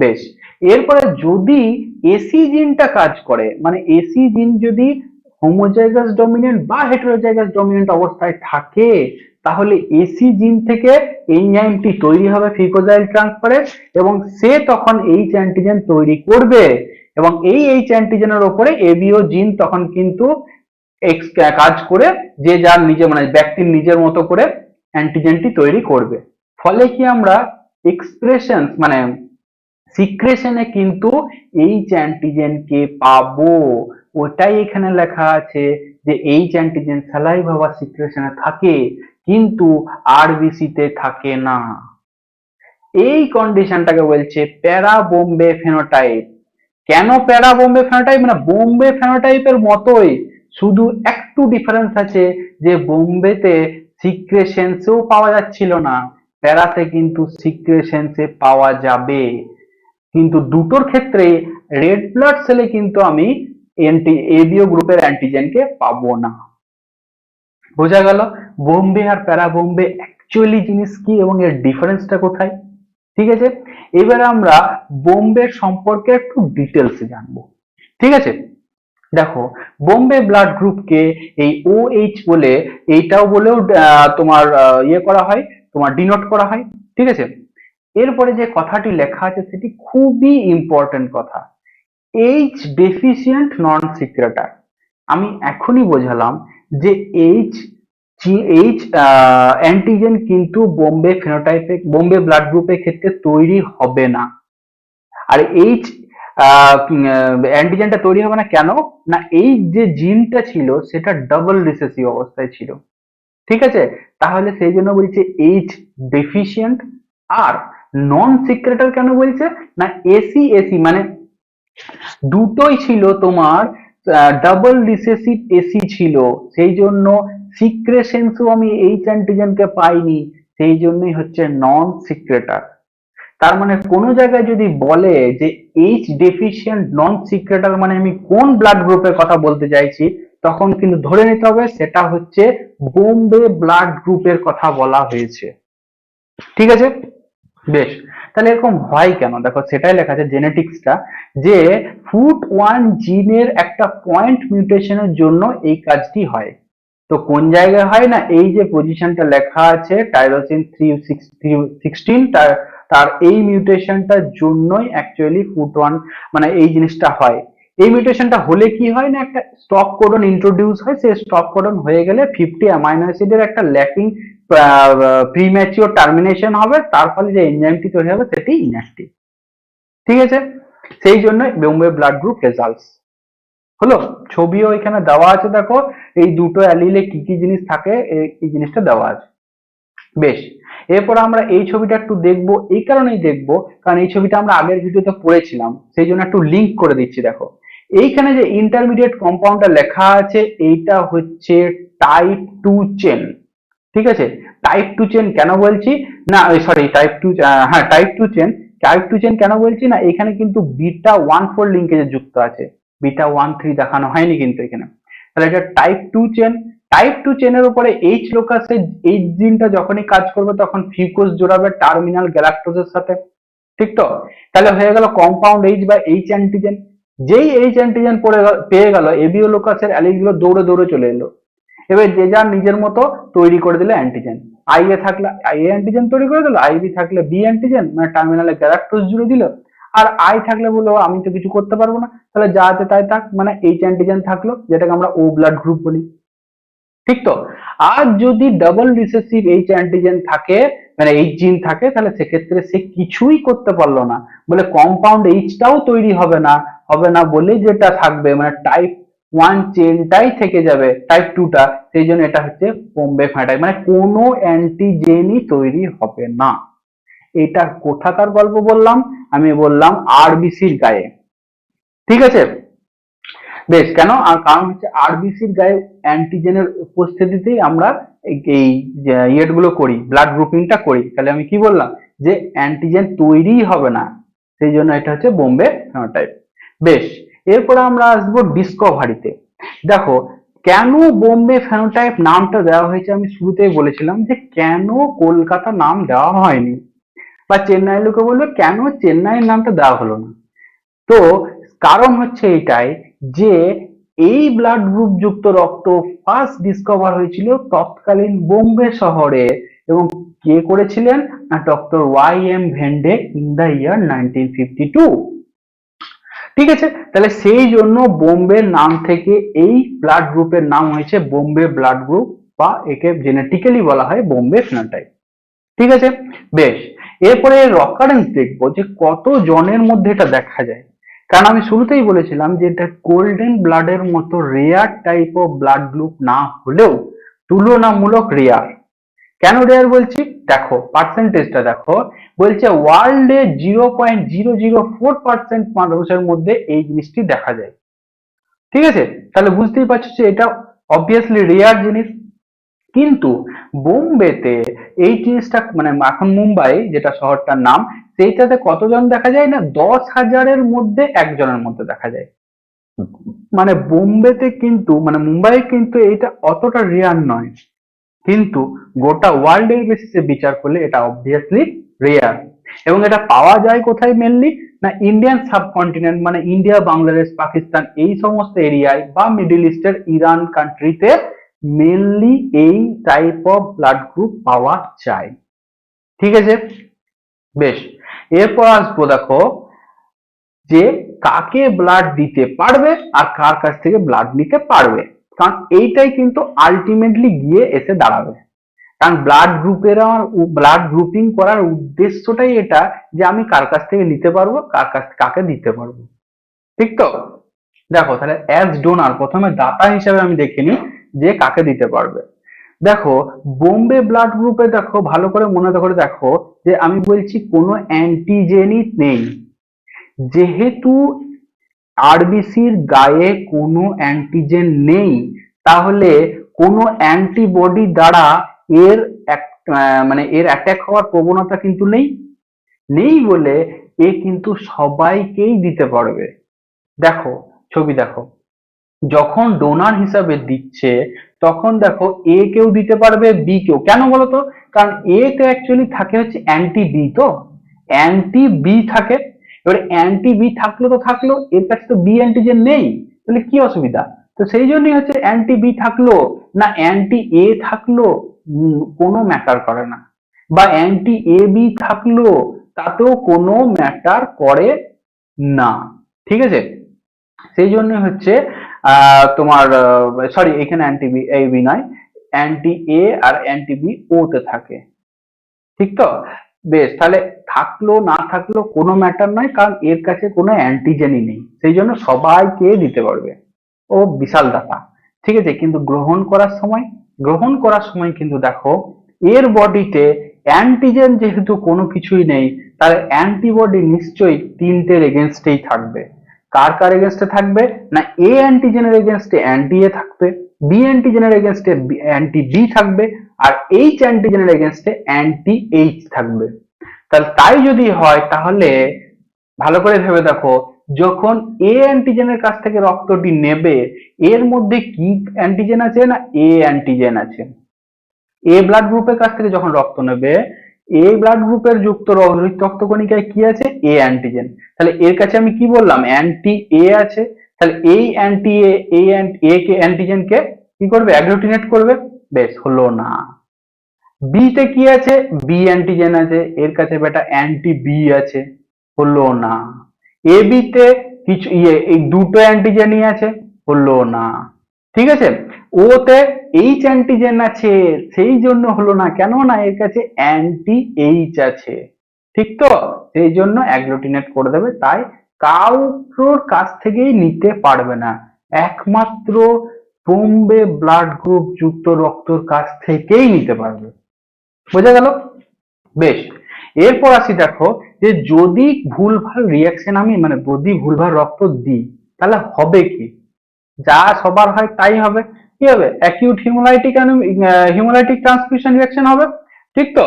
বেশ। এরপরে যদি এসি জিনটা কাজ করে, মানে এসি জিন যদি হোমোজাইগাস ডমিনেন্ট বা হেটেরোজাইগাস ডমিনেন্ট অবস্থায় থাকে, তাহলে এসি জিন থেকে এনজাইমটি তৈরি হবে ফিকোজাইল ট্রান্সফারেজ, এবং সে তখন এইচ অ্যান্টিজেন তৈরি করবে, এবং এই এইচ অ্যান্টিজেনের উপরে এবিও জিন তখন কিন্তু কাজ করে যে যার নিজে, মানে ব্যক্তির নিজের মতো করে অ্যান্টিজেনটি তৈরি করবে। ফলে কি আমরা এক্সপ্রেশন মানে সিক্রেশনে কিন্তু এইচ অ্যান্টিজেন কে পাবো। ওটাই এখানে লেখা আছে যে এইচ অ্যান্টিজেন স্যালাইভা বা সিক্রেশনে থাকে, কিন্তু আরবিসি তে থাকে না। এই কন্ডিশনটাকে বলছে প্যারা বোম্বে ফেনোটাইপ। কেন প্যারা বোম্বে ফেনোটাইপ? মানে বোম্বে ফেনোটাইপের মতোই, শুধু একটু ডিফারেন্স আছে যে বোম্বেতে সিক্রেশনসেও পাওয়া যাচ্ছিল না, প্যারাতে কিন্তু সিক্রেশনসে পাওয়া যাবে। কিন্তু দুটোর ক্ষেত্রে রেড ব্লাড সেলে কিন্তু আমি এবিও গ্রুপের অ্যান্টিজেনকে পাবো না। বোঝা গেল বোম্বে আর প্যারা বোম্বে অ্যাকচুয়ালি জিনিস কি এবং এর ডিফারেন্সটা কোথায়। ঠিক আছে, এবারে আমরা বোম্বের সম্পর্কে একটু ডিটেলস জানবো। ঠিক আছে, দেখো বোম্বে ব্লাড গ্রুপকে এই OH বলে, এইটাও বলেও তোমার ইয়ে করা হয়, তোমার ডিনোট করা হয়। ঠিক আছে, এরপরে যে কথাটি লেখা আছে সেটি খুবই ইম্পর্টেন্ট কথা, এইচ ডেফিসিয়েন্ট নন সিক্রেটার। আমি এখনই বোঝালাম যে এইচ এইচ অ্যান্টিজেন কিন্তু বোম্বে ফেনোটাইপে, বোম্বে ব্লাড গ্রুপের ক্ষেত্রে তৈরি হবে না। আর এইচ অ্যান্টিজেনটা তৈরি হবে না কেন? না এই যে জিনটা ছিল সেটা ডাবল রিসেসিভ অবস্থায় ছিল। ঠিক আছে, তাহলে সেই জন্য বলছে এইচ ডেফিসিয়েন্ট। আর নন সিক্রেটার কেন বলছে? না এসি এসি মানে দুটোই ছিল তোমার ডাবল রিসেসিভ এসি ছিল, সেই জন্য সিক্রেশনসও আমি এইচ অ্যান্টিজেনকে পাইনি, সেই জন্যই হচ্ছে নন সিক্রেটার। তার মানে কোনো জায়গায় যদি বলে যে এইচ ডেফিসিয়েন্ট নন সিক্রেটার, মানে আমি কোন ব্লাড গ্রুপের কথা বলতে চাইছি, তখন কিন্তু ধরে নিতে হবে সেটা হচ্ছে বোম্বে ব্লাড গ্রুপের কথা বলা হয়েছে। ঠিক আছে, বেশ। তাহলে এরকম হয় কেন? দেখো সেটাই লেখা আছে জেনেটিক্সটা, যে ফুট ওয়ান জিনের একটা পয়েন্ট মিউটেশনের জন্য এই কাজটি হয়। তো কোন জায়গায় হয় না, এই যে পজিশনটা লেখা আছে টাইরোসিন 316 তার এই মিউটেশনটার জন্যই অ্যাকচুয়ালি ফুট ওয়ান মানে এই জিনিসটা হয়। এই মিউটেশনটা হলে কি হয় না, একটা স্টপ কোডন ইন্ট্রোডিউস হয়, সেই স্টপ কোডন হয়ে গেলে 50 অ্যামাইনো অ্যাসিডের একটা ল্যাকিং প্রিম্যাচিওর টার্মিনেশন হবে, তার ফলে যে এনজাইমটি তৈরি হবে সেটি ইনঅ্যাক্টিভ। ঠিক আছে, সেই জন্য বোম্বে ব্লাড গ্রুপ রেজাল্টস হলো। ছবিও এখানে দেওয়া আছে, দেখো এই দুটো অ্যালিলে কি কি জিনিস থাকে এই জিনিসটা দেওয়া আছে। বেশ, এরপর আমরা এই ছবিটা একটু দেখবো, এই কারণেই দেখবো কারণ এই ছবিটা আমরা আগের ভিডিওতে পড়েছিলাম, সেই জন্য একটু লিঙ্ক করে দিচ্ছি। দেখো এইখানে যে ইন্টারমিডিয়েট কম্পাউন্ডটা লেখা আছে এইটা হচ্ছে টাইপ 2 চেন। ঠিক আছে, টাইপ 2 চেন কেন বলছি না, সরি টাইপ 2, হ্যাঁ টাইপ 2 চেন। টাইপ 2 চেন কেন বলছি না, এখানে কিন্তু বিটা 1,4 লিঙ্কেজে যুক্ত আছে, বিটা 1,3 দেখানো হয়নি কিন্তু এখানে। তাহলে এটা টাইপ 2 চেন। টাইপ 2 চেনের উপরে এইচ লোকাসে এই জিনটা যখনই কাজ করবে তখন ফিউকোস জোড়াবে টার্মিনাল গ্যালাক্টোজের সাথে। ঠিক তো, তাহলে হয়ে গেল কম্পাউন্ড এইচ বা এইচ অ্যান্টিজেন। যেই এইচ অ্যান্টিজেন পেয়ে গেল, এবিও লোকাসের অ্যালিলগুলো দৌড়ে দৌড়ে চলে এলো। এবার যে যার নিজের মতো তৈরি করে দিলে অ্যান্টিজেন। আই এ থাকলে আই এ অ্যান্টিজেন তৈরি করে দিল, আই বি থাকলে বি অ্যান্টিজেন মানে টার্মিনালে গ্যালাক্টোজ জুড়ে দিল, আর আই থাকলে বললো আমি তো কিছু করতে পারবো না, তাহলে যা আছে তাই থাক, মানে এইচ অ্যান্টিজেন থাকলো, যেটাকে আমরা ও ব্লাড গ্রুপ বলি। ঠিক তো, আর যদি ডাবল রিসেসিভ এইচ অ্যান্টিজেন থাকে মানে এইচ জিন থাকে, তাহলে সেক্ষেত্রে সে কিছুই করতে পারলো না বলে কম্পাউন্ড এইচটাও তৈরি হবে না, বলে যেটা থাকবে মানে টাইপ 1 চেনটাই থেকে যাবে, টাইপ 2টা, সেই জন্য এটা হচ্ছে বোম্বে ফেনোটাইপ, মানে কোনো অ্যান্টিজেনই তৈরি হবে না। এটা কোথাকার গল্প বললাম, আমি বললাম আরবিসির গায়ে। ঠিক আছে, বেশ, কেন আর কারণ হচ্ছে আরবিসির গায়ে অ্যান্টিজেনের উপস্থিতিতেই আমরা এই ইয়েগুলো করি, ব্লাড গ্রুপিংটা করি। তাহলে আমি কি বললাম যে অ্যান্টিজেন তৈরিই হবে না, সেই জন্য এটা হচ্ছে বোম্বে ফেনোটাইপ। বেশ, এরপরে আমরা আসবো ডিসকভারিতে। দেখো কেন বোম্বে ফেনোটাইপ নামটা দেওয়া হয়েছে, আমি শুরুতেই বলেছিলাম যে কেন কলকাতা নাম দেওয়া হয়নি, বা চেন্নাই লোকে বলবে কেন চেন্নাইয়ের নামটা দেওয়া হলো না। তো কারণ হচ্ছে এটাই যে এই ব্লাড গ্রুপ যুক্ত রক্ত ফার্স্ট ডিসকভার হয়েছিল তৎকালীন বোম্বে শহরে, এবং কে করেছিলেন না doctor Y M Vende in the year 1952। ঠিক আছে, তাহলে সেই জন্য বোম্বে নাম থেকে এই ব্লাড গ্রুপের নাম হয়েছে বোম্বে ব্লাড গ্রুপ, বা একে জেনেটিক্যালি বলা হয় বোম্বে ফেনোটাইপ। ঠিক আছে, বেশ, এরপরে রকারেন্স দেখবো যে কত জনের মধ্যে এটা দেখা যায়। কারণ আমি শুরুতেই বলেছিলাম যে এটা গোল্ডেন ব্লাডের মতো rare type of blood group না হলেও তুলনামূলক রেয়ার। কেন রেয়ার বলছি, দেখো পার্সেন্টেজটা দেখো, বলছে ওয়ার্ল্ডে 0.004% মানুষের মধ্যে এই জিনিসটি দেখা যায়। ঠিক আছে, তাহলে বুঝতেই পারছো যে এটা অবভিয়াসলি রেয়ার জিনিস। কিন্তু বোম্বেতে এই জিনিসটা মানে এখন মুম্বাই যেটা শহরটার নাম, সেইটাতে কতজন দেখা যায় না 10,000-এর মধ্যে একজনের মধ্যে দেখা যায়। মানে বোম্বেতে কিন্তু মানে মুম্বাই কিন্তু এটা অতটা রেয়ার নয়, কিন্তু গোটা ওয়ার্ল্ড এর বেসিসে বিচার করলে এটা অবভিয়াসলি রেয়ার। এবং এটা পাওয়া যায় কোথায় মেনলি না ইন্ডিয়ান সাবকন্টিনেন্ট মানে ইন্ডিয়া, বাংলাদেশ, পাকিস্তান এই সমস্ত এরিয়ায়, বা মিডল ইস্টের ইরান কান্ট্রিতে মেনলি এই টাইপ অফ ব্লাড গ্রুপ পাওয়া যায়। ঠিক আছে, বেশ, এরপর আসবো দেখো যে কাকে ব্লাড দিতে পারবে আর কার কাছ থেকে ব্লাড নিতে পারবে, কারণ এইটাই কিন্তু আলটিমেটলি গিয়ে এসে দাঁড়াবে। কারণ ব্লাড গ্রুপিং করার উদ্দেশ্যটাই এটা যে আমি কার কাছ থেকে নিতে পারবো, কার কাছ কাকে দিতে পারবো। ঠিক তো, দেখো তাহলে অ্যাজ ডোনার প্রথমে দাতা হিসেবে আমি দেখিনি যে কাকে দিতে পারবে। দেখো বোম্বে ব্লাড গ্রুপে দেখো ভালো করে মনে করে দেখো যে আমি বলছি কোনো অ্যান্টিজেনই নেই, যেহেতু আরবিসির গায়ে কোনো অ্যান্টিজেন নেই, তাহলে কোনো অ্যান্টিবডি দ্বারা এর মানে এর অ্যাটাক হওয়ার প্রবণতা কিন্তু নেই বলে এ কিন্তু সবাইকেই দিতে পারবে। দেখো ছবি দেখো, যখন ডোনার হিসাবে দিচ্ছে তখন দেখো এ কেউ দিতে পারবে, বি কেউ, কেন বলতো, কারণ এ তে অ্যাকচুয়ালি থাকে হচ্ছে অ্যান্টি বি, তো অ্যান্টি বি থাকে। এবার অ্যান্টি বি থাকলো তো থাকলো, এর কাছে তো বি অ্যান্টিজেন নেই, তাহলে কি অসুবিধা, তো সেই জন্যই হচ্ছে অ্যান্টি বি থাকলো না অ্যান্টি এ থাকলো, কোনো ম্যাটার করে না, বা অ্যান্টি এ বি থাকলো তাতেও কোনো ম্যাটার করে না। ঠিক আছে, সেই জন্য হচ্ছে তোমার সরি, এখানে অ্যান্টি বি এ বি নয়, অ্যান্টি এ আর অ্যান্টি বি ও তে থাকে। ঠিক তো? বেশ, তাহলে থাকলো না থাকলো কোনো ম্যাটার নয়, কারণ এর কাছে কোনো অ্যান্টিজেনই নেই, সেই জন্য সবাইকে দিতে পারবে। ও বিশাল ডাটা। ঠিক আছে, কিন্তু গ্রহণ করার সময় কিন্তু দেখো, এর বডিতে অ্যান্টিজেন যেহেতু কোনো কিছুই নেই, তাহলে অ্যান্টিবডি নিশ্চয়ই তিনটের এগেনস্টেই থাকবে। কার কার এগেনস্টে থাকবে? না এ অ্যান্টিজেনের এগেনস্টে অ্যান্টি এ থাকবে, বি অ্যান্টিজেনের এগেনস্টে অ্যান্টি বি থাকবে, আর এইচ অ্যান্টিজেনের এগেনস্টে অ্যান্টি এইচ থাকবে। তাহলে তাই যদি হয়, তাহলে ভালো করে ভেবে দেখো, যখন এ অ্যান্টিজেনের কাছ থেকে রক্তটি নেবে, এর মধ্যে কি অ্যান্টিজেন আছে? না এ অ্যান্টিজেন আছে। এ ব্লাড গ্রুপের কাছ থেকে যখন রক্ত নেবে, এ ব্লাড গ্রুপের যুক্ত রক্ত কণিকায় কি আছে? এ অ্যান্টিজেন। তাহলে এর কাছে আমি কি বললাম? অ্যান্টি এ আছে। তাহলে এই অ্যান্টি এ, এই এ কে অ্যান্টিজেনকে কি করবে? অ্যাগ্লুটিনেট করবে। বেশ, হলো না। বি তে কি আছে? বি অ্যান্টিজেন আছে, এর কাছে বেটা অ্যান্টি বি আছে, হলো না। এ বি তে কিছু এই দুটো অ্যান্টিজেনই আছে, হলো না। ঠিক আছে, ও তে এইচ অ্যান্টিজেন আছে, সেই জন্য হলো না। কেন না? এর কাছে অ্যান্টি এইচ আছে। ঠিক তো? সেই জন্য অ্যাগ্লুটিনেট করে দেবে। তাই কারোর কাছ থেকেই নিতে পারবে না, একমাত্র বোম্বে ব্লাড গ্রুপ যুক্ত রক্তর কাছ থেকেই নিতে পারবে। বোঝা গেল? বেশ, এরপর আসি দেখো, যে যদি ভুলভাল রিয়াকশন আমি যদি ভুলভাল রক্ত দিই, তাহলে হবে কি? যা সবার হয় তাই হবে। কি হবে? অ্যাকিউট হিমোলাইটিক ট্রান্সফিউশন রিয়াকশন হবে। ঠিক তো?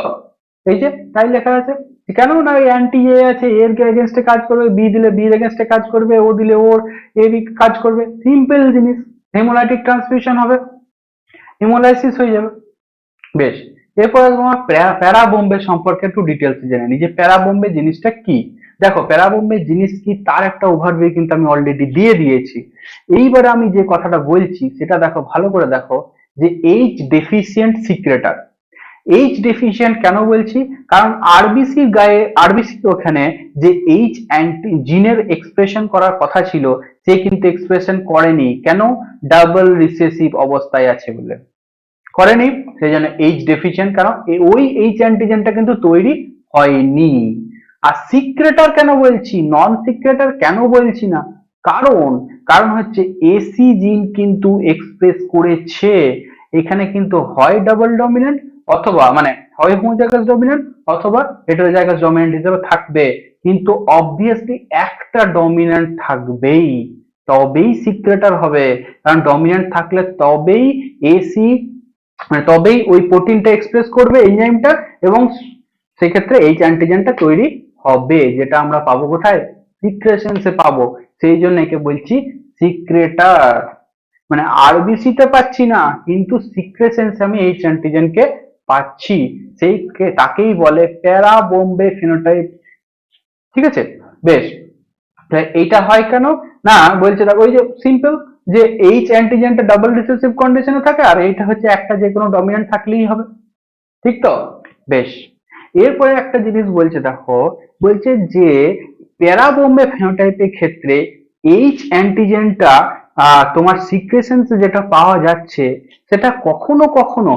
এই যে তাই লেখা আছে। কেন না? অ্যান্টি এ আছে, এর এগেনস্টে কাজ করবে, বি দিলে বির এগেনস্টে কাজ করবে, ও দিলে ওর এ বি কাজ করবে। সিম্পল জিনিস, হিমোলাইটিক ট্রান্সফিউশন হবে, হিমোলাইসিস হয়ে যাবে। বেশ, এরপরে তোমার প্যারা বোম্বে সম্পর্কে একটু ডিটেলস জেনে নিই, যে প্যারা বোম্বে জিনিসটা কি। দেখো, প্যারা বোম্বে জিনিস কি তার একটা ওভারভিউ কিন্তু আমি অলরেডি দিয়ে দিয়েছি। এইবারে আমি যে কথাটা বলছি সেটা দেখো, ভালো করে দেখো, যে এইচ ডেফিসিয়েন্ট সিক্রেটার। এইচ ডেফিসিয়েন্ট কেন বলছি? কারণ আরবিসির গায়ে, আরবিসির ওখানে যে এইচ অ্যান্টি জিনের এক্সপ্রেশন করার কথা ছিল, সে কিন্তু এক্সপ্রেশন করেনি। কেন? ডাবল রিসেসিভ অবস্থায় আছে বলে করেনি। সেই জন্য এইচ ডেফিসিয়েন্ট, কারণ ওই এইচ অ্যান্টিজেনটা কিন্তু তৈরি হয়নি। আর সিক্রেটার কেন বলছি, নন সিক্রেটার কেন বলছি না? কারণ কারণ হচ্ছে এসি জিন কিন্তু এক্সপ্রেস করেছে। এখানে কিন্তু হয় ডাবল ডমিনেন্ট, অথবা হয় হোমোজাইগাস ডমিনেন্ট, অথবা হেটারোজাইগাস ডমিনেন্ট হিসেবে থাকবে, কিন্তু অবভিয়াসলি একটা ডমিনেন্ট থাকবেই, তবেই সিক্রেটার হবে। কারণ ডমিনেন্ট থাকলে তবেই এসি, তবেই ওই প্রোটিনটা এক্সপ্রেস করবে এনজাইমটা, এবং সেক্ষেত্রে এইচ অ্যান্টিজেনটা তৈরি হবে, যেটা আমরা পাবো কোথায়? সিক্রেশনসে পাবো। সেই জন্য একে বলছি সিক্রেটার। আরবিসি তে পাচ্ছি না, কিন্তু সিক্রেশনসে আমি এইচ অ্যান্টিজেনকে পাচ্ছি, তাকেই বলে প্যারা বোম্বে ফিনোটাইপ। ঠিক আছে, বেশ। এইটা হয় কেন না? বলছে দেখো, ওই যে সিম্পল, যে এইচ অ্যান্টিজেনটা ডাবল রিসেসিভ কন্ডিশনে থাকে, আর এইটা হচ্ছে একটা যে কোনো ডমিনেন্ট থাকলেই হবে। ঠিক তো? বেশ, এরপরে একটা জিনিস বলছে দেখো, বলছে যে প্যারা বোম্বে ফেনোটাইপের ক্ষেত্রে এইচ অ্যান্টিজেনটা তোমার সিক্রেশনসে যেটা পাওয়া যাচ্ছে, সেটা কখনো কখনো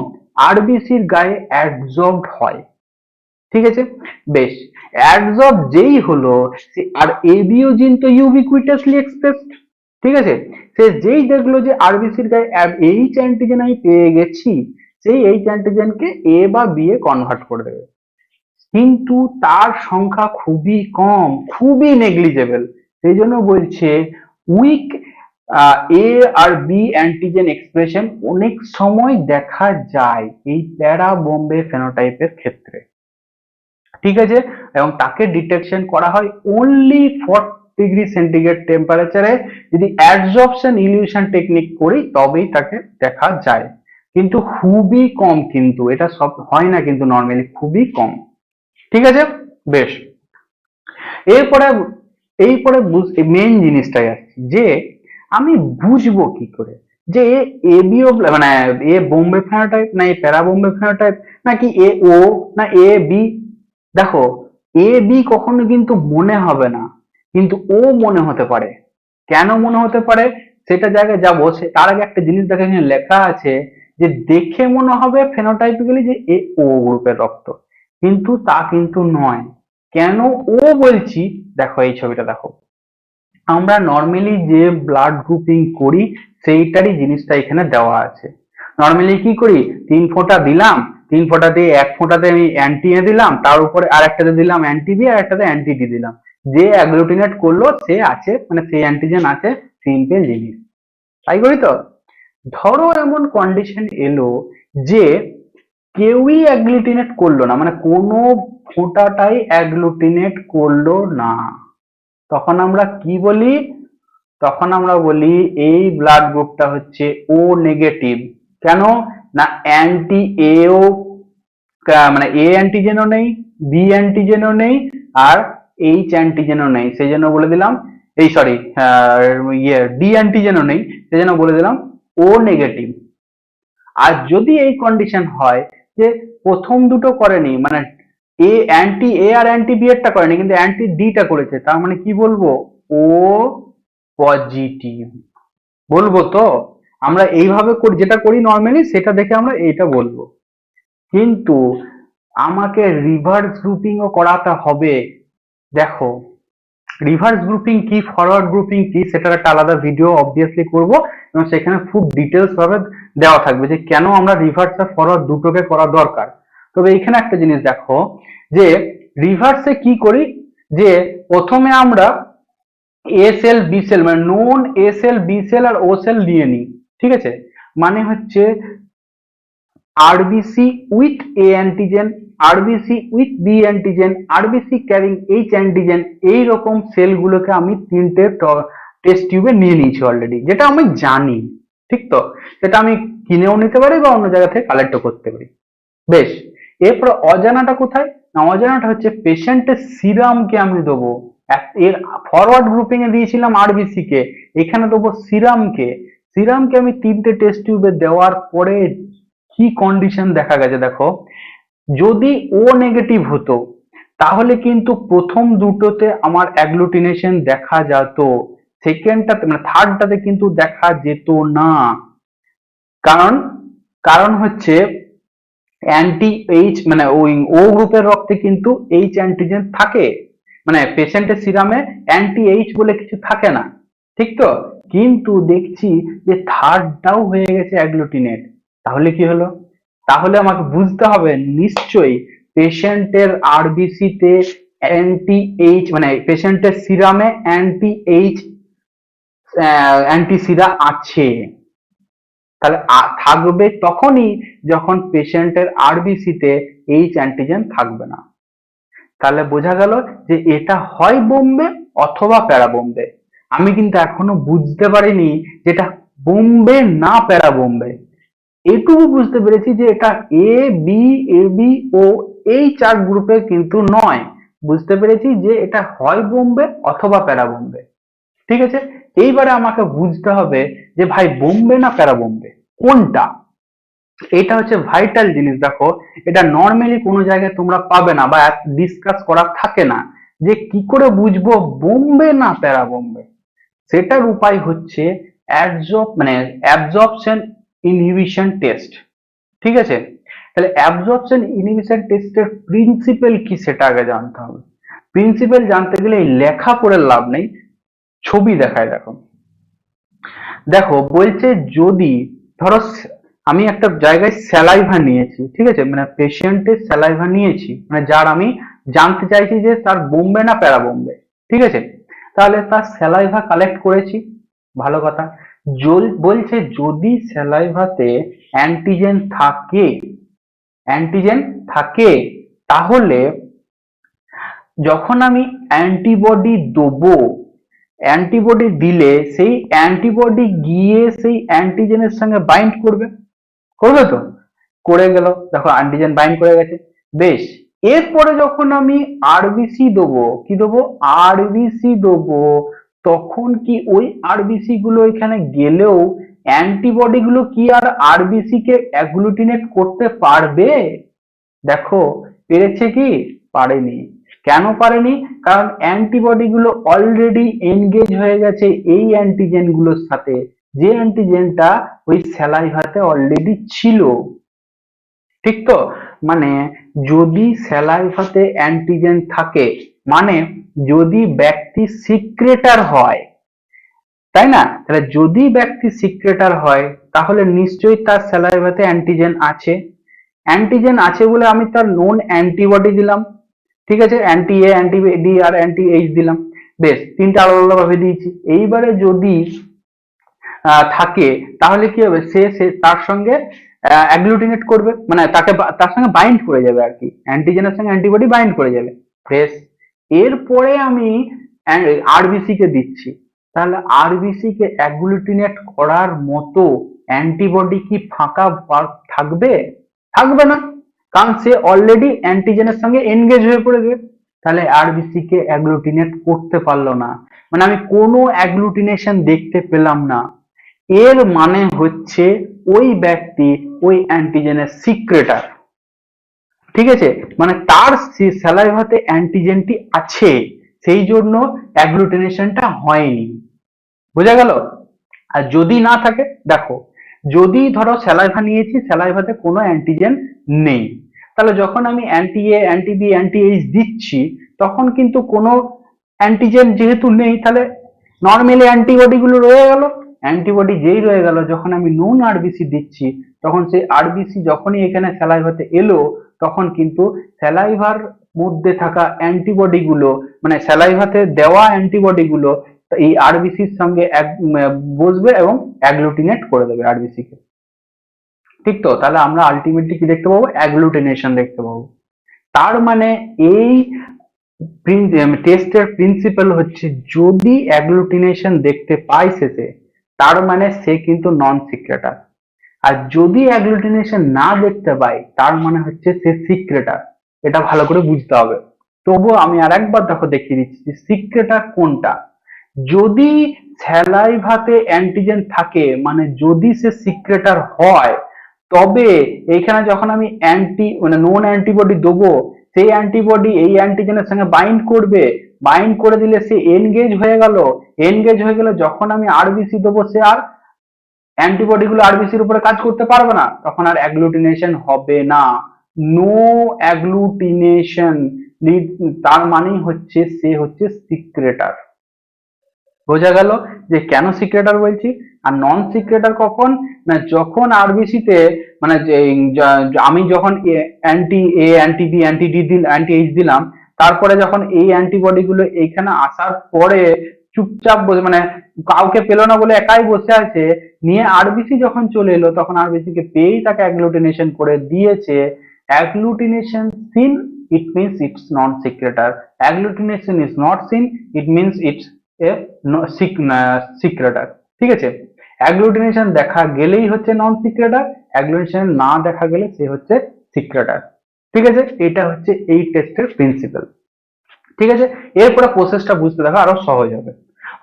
আরবিসির গায়ে অ্যাডজর্বড হয়। ঠিক আছে, বেশ। অ্যাডজর্ব যেই হলো, আর এবিও জিন তো ইউবিকুইটাসলি এক্সপ্রেসড। ঠিক আছে, সে যেই দেখলো যে আরবিসির গায়ে এইচ অ্যান্টিজেন আমি পেয়ে গেছি, সেই এইচ অ্যান্টিজেনকে এ বা বি এ কনভার্ট করে দেবে। কিন্তু তার সংখ্যা খুবই কম, খুবই নেগলিজেবল। সেই জন্য বলছে উইক এ আর বি অ্যান্টিজেন এক্সপ্রেশন অনেক সময় দেখা যায় এই প্যারা বোম্বে ফেনোটাইপের ক্ষেত্রে। ঠিক আছে, এবং তাকে ডিটেকশন করা হয় অনলি 40°C টেম্পারেচারে, যদি অ্যাডজর্পশন ইলিউশন টেকনিক করি তবেই তাকে দেখা যায়, কিন্তু খুবই কম। কিন্তু এটা সব হয় না, কিন্তু নর্মালি খুবই কম। ঠিক আছে, বেশ। এরপরে মেন জিনিসটাই আসছি, যে আমি বুঝবো কি করে যে এবিও মানে এ বোম্বে ফেনোটাইপ না এ প্যারা বোম্বে ফেনোটাইপ নাকি এ ও না এ বি। দেখো এ বি কখনো কিন্তু মনে হবে না, কিন্তু ও মনে হতে পারে। কেন মনে হতে পারে সেটা জায়গায় যাবো, তার আগে একটা জিনিস দেখা এখানে লেখা আছে যে দেখে মনে হবে ফেনোটাইপিক্যালি যে এ ও গ্রুপের রক্ত, কিন্তু তা কিন্তু নয়। কেন ও বলছি, দেখো এই ছবিটা দেখো, আমরা নর্মালি যে ব্লাড গ্রুপিং করি সেইটারই জিনিসটা এখানে দেওয়া আছে। নর্মালি কি করি, 3 ফোঁটা দিলাম, 3 ফোঁটা দিয়ে 1 ফোঁটাতে আমি অ্যান্টি এ দিলাম, তার উপরে আর একটাতে দিলাম অ্যান্টি বি, আর একটাতে অ্যান্টি ডি দিলাম। যে অ্যাগ্লুটিনেট করলো সে আছে, মানে সেই অ্যান্টিজেন আছে, সিম্পল জিনিস। তাই করি তো। ধরো এমন কন্ডিশন এলো যে কেউই অ্যাগ্লুটিনেট করলো না, মানে কোনো ফোঁটাটাই অ্যাগ্লুটিনেট করলো না, তখন আমরা কি বলি, তখন আমরা বলি এই ব্লাড গ্রুপটা হচ্ছে ও নেগেটিভ। কেন না অ্যান্টি এও, মানে এ অ্যান্টিজেনও নেই, বি অ্যান্টিজেনও নেই, আর এইচ অ্যান্টিজেনও নেই, সেই জন্য বলে দিলাম এই সরি ডি অ্যান্টিজেনও নেই, সেই জন্য বলে দিলাম ও নেগেটিভ। আর যদি এই কন্ডিশন হয় যে প্রথম দুটো করেনি, মানে এ অ্যান্টি এ আর অ্যান্টি বি এরটা করেনি কিন্তু অ্যান্টি ডি টা করেছে, তার মানে কি বলবো, ও পজিটিভ বলবো। তো আমরা এইভাবে করি, যেটা করি নর্মালি সেটা দেখে আমরা এইটা বলবো। কিন্তু আমাকে রিভার্স গ্রুপিং ও করাতে হবে। দেখো রিভার্স গ্রুপিং কি, ফরওয়ার্ড গ্রুপিং কি, সেটার একটা আলাদা ভিডিও অবভিয়াসলি করব, এবং সেখানে খুব ডিটেলস ভাবে দেওয়া থাকবে যে কেন আমরা রিভার্স আর ফরওয়ার্ড দুটোকে করা দরকার। তবে এখানে একটা জিনিস দেখো যে রিভার্সে কি করি, যে প্রথমে আমরা এ সেল বি সেল মানে non A cell B cell আর ও সেল নিয়ে নিই, ঠিক আছে। মানে হচ্ছে RBC with A antigen, RBC with B antigen, RBC carrying H antigen, এইরকম সেলগুলোকে আমি 3টে টেস্ট টিউবে নিয়ে নিয়েছি অলরেডি, যেটা আমি জানি, ঠিক তো। সেটা আমি কিনেও নিতে পারি বা অন্য জায়গা থেকে কালেক্টও করতে পারি। বেশ, এরপর অজানাটা কোথায়, না অজানাটা হচ্ছে পেশেন্টের সিরামকে আমি দেবো। এর ফরওয়ার্ড গ্রুপিং এ দিয়েছিলাম আরবিসি কে, এখানে দেবো সিরামকে। সিরামকে আমি 3টে টেস্ট টিউবে দেওয়ার পরে কি কন্ডিশন দেখা গেছে দেখো, যদি ও নেগেটিভ হতো তাহলে কিন্তু প্রথম দুটোতে আমার অ্যাগ্লুটিনেশন দেখা যেত, সেকেন্ডটাতে মানে থার্ডটাতে কিন্তু দেখা যেত না। কারণ কারণ হচ্ছে অ্যান্টি এইচ মানে ওই ও গ্রুপের রক্তে কিন্তু এইচ অ্যান্টিজেন থাকে, মানে পেশেন্টের সিরামে অ্যান্টি এইচ বলে কিছু থাকে না, ঠিক তো। কিন্তু দেখছি যে থার্ডটাও হয়ে গেছে অ্যাগ্লুটিনেট, তাহলে কি হলো, তাহলে আমাকে বুঝতে হবে নিশ্চয়ই পেশেন্টের আরবিসি তে অ্যান্টি এইচ মানে পেশেন্টের সিরামে অ্যান্টি এইচ অ্যান্টি সিরা আছে। তাহলে থাকবে তখনই যখন পেশেন্টের আরবিসি তে এইচ অ্যান্টিজেন থাকবে না। তাহলে বোঝা গেল যে এটা হয় বোম্বে অথবা প্যারা বোম্বে। আমি কিন্তু এখনো বুঝতে পারিনি যেটা বোম্বে না প্যারা বোম্বে। এটুকু বুঝতে পেরেছি যে এটা এ বি এ বি ও এই 4 গ্রুপে কিন্তু নয়, বুঝতে পেরেছি যে এটা হয় বোম্বে অথবা প্যারা বোম্বে, ঠিক আছে। এইবারে আমাকে বুঝতে হবে যে ভাই বোম্বে না প্যারা বোম্বে কোনটা। এটা হচ্ছে ভাইটাল জিনিস। দেখো এটা নর্মালি কোনো জায়গায় তোমরা পাবে না বা ডিসকাস করা থাকে না, যে কি করে বুঝবো বোম্বে না প্যারা বোম্বে। সেটার উপায় হচ্ছে অ্যাবজর্পশন ইনহিবিশন টেস্ট, ঠিক আছে। তাহলে অ্যাবজর্পশন ইনহিবিশন টেস্টের প্রিন্সিপাল কি সেটা আগে জানতে হবে। প্রিন্সিপাল জানতে গেলে এই লেখা পড়ে লাভ নেই, ছবি দেখায় দেখো। দেখো বলছে যদি ধরো আমি একটা জায়গায় স্যালাইভা নিয়েছি, ঠিক আছে, মানে পেশেন্টের স্যালাইভা নিয়েছি, মানে যার আমি জানতে চাইছি যে তার বোম্বে না প্যারা বোম্বে, ঠিক আছে। তাহলে তার স্যালাইভা কালেক্ট করেছি, ভালো কথা। বলছে যদি স্যালাইভাতে অ্যান্টিজেন থাকে, অ্যান্টিজেন থাকে তাহলে যখন আমি অ্যান্টিবডি দেবো, অ্যান্টিবডি দিলে সেই অ্যান্টিবডি গিয়ে সেই অ্যান্টিজেনের সঙ্গে বাইন্ড করবে, করবে তো, করে গেল, দেখো অ্যান্টিজেন বাইন্ড করে গেছে। বেশ, এরপরে যখন আমি আরবিসি দেবো, কি দেবো, আরবিসি দেবো, তখন কি ওই আরবিসি গুলো এখানে গেলেও অ্যান্টিবডি গুলো কি আর আরবিসি কে অ্যাগ্লুটিনেট করতে পারবে? দেখো পেরেছে কি? পারেনি। কেন পারেনি? কারণ অ্যান্টিবডি গুলো অলরেডি এনগেজ হয়ে গেছে এই অ্যান্টিজেন গুলোর সাথে, যে অ্যান্টিজেনটা ওই স্যালাইভাতে অলরেডি ছিল। ঠিক তো? মানে যদি স্যালাইভাতে অ্যান্টিজেন থাকে, মানে যদি ব্যক্তি সিক্রেটার হয়, তাই না? তাহলে যদি ব্যক্তি সিক্রেটার হয় তাহলে নিশ্চয়ই তার স্যালাইভাতে অ্যান্টিজেন আছে। অ্যান্টিজেন আছে বলে আমি তার নোন অ্যান্টিবডি দিলাম, ঠিক আছে, অ্যান্টি এ, অ্যান্টি ডি আর অ্যান্টি এইচ দিলাম। বেশ, তিনটা আলাদা আলাদা ভাবে দিয়েছি। এইবারে যদি থাকে তাহলে কি হবে, সে সে তার সঙ্গে অ্যাগ্লুটিনেট করবে, মানে তাকে তার সঙ্গে বাইন্ড করে যাবে আর কি, অ্যান্টিজেনের সঙ্গে অ্যান্টিবডি বাইন্ড করে যাবে। বেশ, এরপরে আমি আরবিসি কে দিচ্ছি, তাহলে আরবিসি কে অ্যাগ্লুটিনেট করার মতো অ্যান্টিবডি কি ফাঁকা থাকবে? থাকবে না, কারণ সে অলরেডি অ্যান্টিজেনের সঙ্গে এনগেজ হয়ে পড়েছে। তাহলে আরবিসি কে অ্যাগ্লুটিনেট করতে পারলো না, মানে আমি কোনো অ্যাগ্লুটিনেশন দেখতে পেলাম না। এর মানে হচ্ছে ওই ব্যক্তি ওই অ্যান্টিজেনের সিক্রেটার, ঠিক আছে, মানে তার স্যালাইভাতে অ্যান্টিজেনটি আছে, সেই জন্য অ্যাগ্লুটিনেশনটা হয়নি। বোঝা গেল? আর যদি না থাকে, দেখো যদি ধরো স্যালাইভা নিয়েছি, স্যালাইভাতে কোনো অ্যান্টিজেন নেই, তাহলে যখন আমি anti A, anti B, anti H দিচ্ছি, তখন কিন্তু কোনো অ্যান্টিজেন যেহেতু নেই, তাহলে নর্মালি অ্যান্টিবডি গুলো রয়ে গেল। অ্যান্টিবডি যেই রয়ে গেল, যখন আমি নন আরবিসি দিচ্ছি, তখন সেই আরবিসি যখনই এখানে স্যালাইভাতে এলো, তখন কিন্তু স্যালাইভার মধ্যে থাকা অ্যান্টিবডি গুলো, মানে স্যালাইভাতে দেওয়া অ্যান্টিবডি গুলো এই আরবিসির সঙ্গে বসবে এবং অ্যাগ্লুটিনেট করে দেবে আরবিসি কে। ঠিক তো? তাহলে আমরা আলটিমেটলি কি দেখতে পাবো? অ্যাগ্লুটিনেশন দেখতে পাবো। তার মানে এই টেস্টের প্রিন্সিপাল হচ্ছে, যদি অ্যাগ্লুটিনেশন দেখতে পাই শেষে, তার মানে সে কিন্তু নন সিক্রেটার। আর যদি অ্যাগ্লুটিনেশন না দেখতে পাই, তার মানে হচ্ছে সে সিক্রেটার। এটা ভালো করে বুঝতে হবে। তবুও আমি আর একবার দেখো দেখিয়ে দিচ্ছি যে সিক্রেটার কোনটা। যদি স্যালাইভাতে অ্যান্টিজেন থাকে, মানে যদি সে সিক্রেটার হয়, তবে এইখানে যখন আমি মানে নন অ্যান্টিবডি দেবো, সেই অ্যান্টিবডি এই অ্যান্টিজেনের সঙ্গে বাইন্ড করবে, বাইন্ড করে দিলে সে এনগেজ হয়ে গেল। এনগেজ হয়ে গেলে যখন আমি আরবিসি দেবো, সে আর অ্যান্টিবডি গুলো আরবিসির উপরে কাজ করতে পারবে না, তখন আর অ্যাগ্লুটিনেশন হবে না। নো অ্যাগ্লুটিনেশন, তার মানেই হচ্ছে সে হচ্ছে সিক্রেটার। বোঝা গেল যে কেন সিক্রেটার বলছি। আর নন সিক্রেটার কখন? না যখন আরবিসি তে, মানে আমি যখন anti A, anti B, anti D, anti H দিলাম, তারপরে যখন এই অ্যান্টিবডি গুলো এইখানে আসার পরে চুপচাপ বসে, মানে কাউকে পেলো না বলে একাই বসে আছে, নিয়ে আরবিসি যখন চলে এলো, তখন আরবিসি কে পেয়েই তাকে অ্যাগ্লুটিনেশন করে দিয়েছে। Agglutination seen, it means it's non secretor. Agglutination is not seen, it means it's a সিক্রেটার। ঠিক আছে? অ্যাগ্লুটিনেশন দেখা গেলেই হচ্ছে নন সিক্রেটার, অ্যাগ্লুটিনেশন না দেখা গেলে সে হচ্ছে সিক্রেটার। ঠিক আছে? এটা হচ্ছে এই টেস্টের প্রিন্সিপাল। ঠিক আছে? এরপরে প্রসেসটা বুঝতে দেখো আরো সহজ হবে।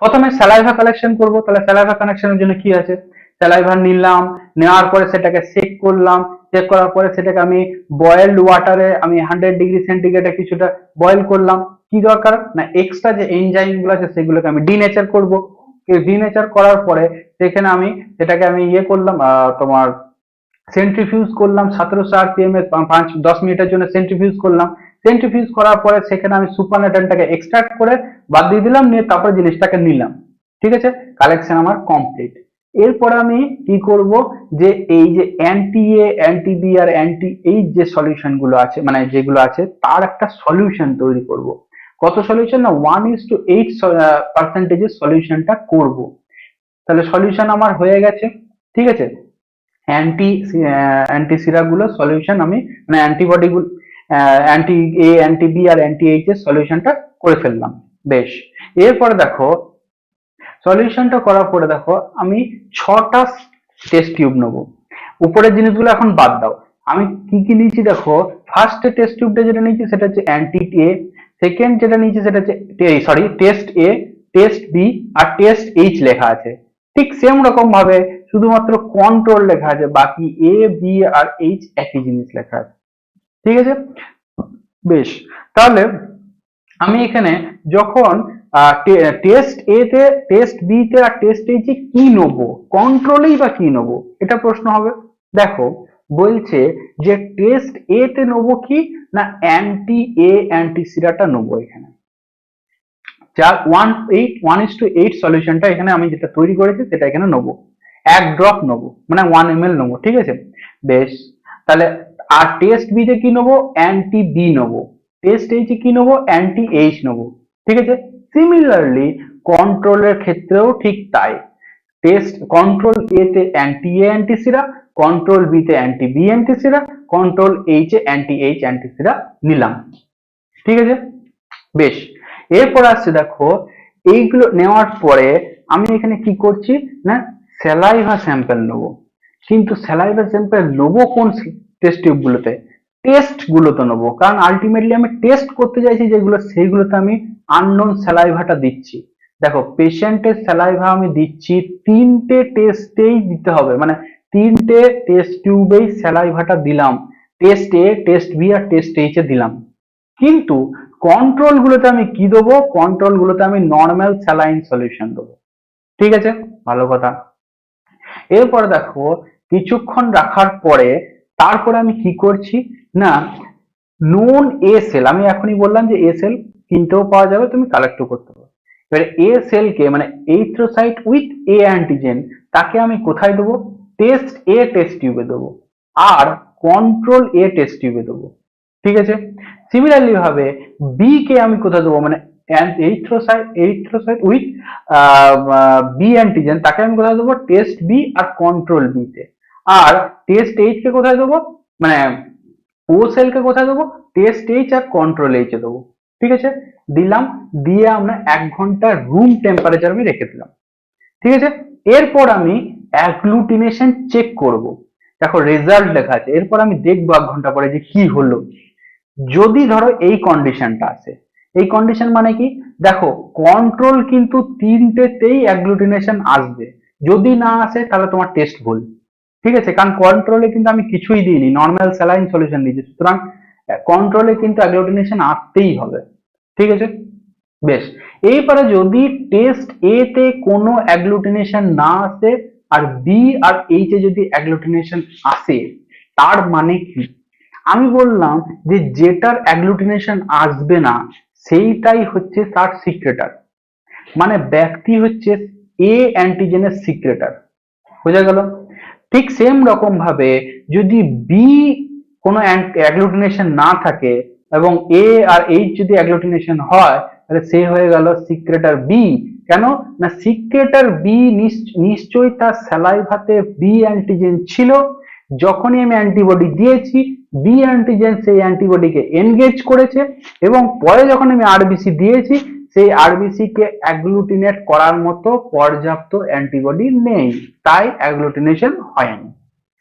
প্রথমে স্যালাইভা কালেকশন করব, তাহলে স্যালাইভা কালেকশনের জন্য কি আছে? স্যালাইভা নিলাম, নেওয়ার পরে সেটাকে সেক করলাম, চেক করার পরে সেটাকে আমি বয়েলড ওয়াটারে আমি 100°C কিছুটা বয়েল করলাম। কি দরকার? না এক্সট্রা যে এনজাইম গুলো আছে সেগুলোকে আমি ডিনেচার করব। ডিনেচার করার পরে সেখানে আমি সেটাকে আমি ইয়ে করলাম, তোমার সেন্ট্রিফিউজ করলাম 1700 RPM এ 5-10 মিনিটের জন্য সেন্ট্রিফিউজ করলাম। সেন্ট্রিফিউজ করার পরে সেখানে আমি সুপারনেট্যান্টটাকে এক্সট্রাক্ট করে বাদ দিয়ে দিলাম, নিয়ে তারপরে জিনিসটাকে নিলাম। ঠিক আছে? কালেকশন আমার কমপ্লিট। এরপরে আমি কি করব, যে এই যে অ্যান্টি এ, অ্যান্টি বি আর অ্যান্টি এইচ যে সলিউশন গুলো আছে, মানে যেগুলো আছে, তার একটা সলিউশন তৈরি করব। কত সলিউশন? না 1:8% সলিউশনটা করব। তাহলে সলিউশন আমার হয়ে গেছে। ঠিক আছে? অ্যান্টি গুলো সলিউশন আমি, মানে অ্যান্টিবডি গুলো, অ্যান্টি এ, অ্যান্টি বি আর অ্যান্টি এইচ এর সলিউশনটা করে ফেললাম। বেশ, এরপরে দেখো সলিউশনটা করার পরে দেখো আমি 6টা টেস্ট টিউব নেবো। উপরের জিনিসগুলো এখন বাদ দাও, আমি কি কি নিয়েছি দেখো। ফার্স্ট টেস্ট টিউবটা যেটা নিয়েছি সেটা হচ্ছে অ্যান্টি এ, সেকেন্ড যেটা নিয়েছি সেটা হচ্ছে টেস্ট এ, টেস্ট বি আর টেস্ট এইচ লেখা আছে। ঠিক সেম রকম ভাবে শুধুমাত্র কন্ট্রোল লেখা আছে, বাকি এ বি আর এইচ একই জিনিস লেখা আছে। ঠিক আছে, বেশ। তাহলে আমি এখানে যখন টেস্ট এ তে, টেস্ট বি তে আর টেস্ট এইচ এ কি নেবো, কন্ট্রোলেই বা কি নেবো, এটা প্রশ্ন হবে। দেখো বলছে যে টেস্ট এ তে নেবো কি না অ্যান্টি এ অ্যান্টি সিরাটা নেবো এখানে। যার 1:8 সলিউশনটা এখানে আমি যেটা তৈরি করেছি সেটা এখানে নেবো, 1 ড্রপ নেবো, মানে 1 ml নেবো। ঠিক আছে, বেশ। তাহলে আর টেস্ট বি তে কি নেবো, অ্যান্টি বি নেবো। টেস্ট এইচ এ কি নেবো, অ্যান্টি এইচ নেবো। ঠিক আছে, সিমিলারলি কন্ট্রোলের ক্ষেত্রেও ঠিক তাই। টেস্ট কন্ট্রোল এ তে anti A anti Sira, control B তে অ্যান্টি বি অ্যান্টি সিরা, কন্ট্রোল এইচ এ অ্যান্টি এইচ অ্যান্টি সিরা নিলাম। ঠিক আছে, বেশ। এরপর আসছে দেখো, এইগুলো নেওয়ার পরে আমি এখানে কি করছি না স্যালাইভা স্যাম্পল নেবো। কিন্তু স্যালাইভা স্যাম্পল নেবো কোন টেস্ট টিউব গুলোতে, টেস্ট গুলোতে নেবো, কারণ আলটিমেটলি আমি টেস্ট করতে চাইছি যেগুলো সেইগুলোতে আমি আননোন স্যালাইভাটা দিচ্ছি। দেখো পেশেন্টের স্যালাইভা আমি দিচ্ছি 3টে টেস্টেই দিতে হবে, মানে 3টে টেস্ট টিউবেই স্যালাইভাটা দিলাম, টেস্ট এ, টেস্ট বি আর টেস্ট এইচ এ দিলাম। কিন্তু কন্ট্রোল গুলোতে আমি কি দেবো, কন্ট্রোল গুলোতে আমি নর্মাল স্যালাইন সলিউশন দেবো। ঠিক আছে, ভালো কথা। এরপরে দেখো কিছুক্ষণ রাখার পরে তারপরে আমি কি করছি না নোন এ সেল, আমি এখনই বললাম যে এ সেল কিনতেও পাওয়া যাবে, তুমি কালেক্টও করতে পারো। এবারে এ সেলকে মানে এরিথ্রোসাইট উইথ এ অ্যান্টিজেন তাকে আমি কোথায় দেবো, টেস্ট এ টেস্ট টিউবে দেবো আর কন্ট্রোল এ টেস্ট টিউবে দেবো। ঠিক আছে, সিমিলারলি ভাবে বি কে আমি কোথায় দেবো, মানে এরিথ্রোসাইট উইথ বি অ্যান্টিজেন তাকে আমি কোথায় দেবো, টেস্ট বি আর কন্ট্রোল বি তে। আর টেস্ট এইচ কে কোথায় দেবো, মানে ও সেলকে কোথায় দেবো, টেস্ট এইচ আর কন্ট্রোল এইচ এ দেবো। ঠিক আছে, দিলাম, দিয়ে আমরা 1 ঘন্টা রুম টেম্পারেচার আমি রেখে দিলাম। ঠিক আছে, এরপর আমি অ্যাগ্লুটিনেশন চেক করব। দেখো রেজাল্ট লেখা আছে, এরপর আমি দেখবো 1 ঘন্টা পরে যে কি হলো। যদি ধরো এই কন্ডিশনটা আছে, এই কন্ডিশন মানে কি, দেখো কন্ট্রোল কিন্তু 3টেতেই অ্যাগ্লুটিনেশন আসবে, যদি না আসে তাহলে তোমার টেস্ট ভুল। ঠিক আছে, কারণ কন্ট্রোলে কিন্তু আমি কিছুই দিইনি, নর্মাল স্যালাইন সলিউশন দিয়েছি, সুতরাং কন্ট্রোলে কিন্তু অ্যাগ্লুটিনেশন আসতেই হবে। ঠিক আছে, বেশ। এইবারে যদি টেস্ট এ তে কোনো অ্যাগ্লুটিনেশন না আসে আর বি আর এইচ এ যদি অ্যাগ্লুটিনেশন আসে, তার মানে কি, আমি বললাম যে যেটার অ্যাগ্লুটিনেশন আসবে না সেইটাই হচ্ছে তার সিক্রেটার, মানে ব্যক্তি হচ্ছে এ অ্যান্টিজেনের সিক্রেটার। বোঝা গেল? ঠিক সেম রকম ভাবে যদি বি কোনো অ্যাগ্লুটিনেশন না থাকে এবং এ আর এইচ যদি অ্যাগ্লুটিনেশন হয়, তাহলে সে হয়ে গেল সিক্রেটার বি। কেন না সিক্রেটার বি নিশ্চয়ই তার স্যালাইভাতে বি অ্যান্টিজেন ছিল, যখনই আমি অ্যান্টিবডি দিয়েছি বি অ্যান্টিজেন সেই অ্যান্টিবডিকে এনগেজ করেছে এবং পরে যখন আমি আরবিসি দিয়েছি সেই আরবিসি কে অ্যাগ্লুটিনেট করার মতো পর্যাপ্ত অ্যান্টিবডি নেই, তাই অ্যাগ্লুটিনেশন হয়নি।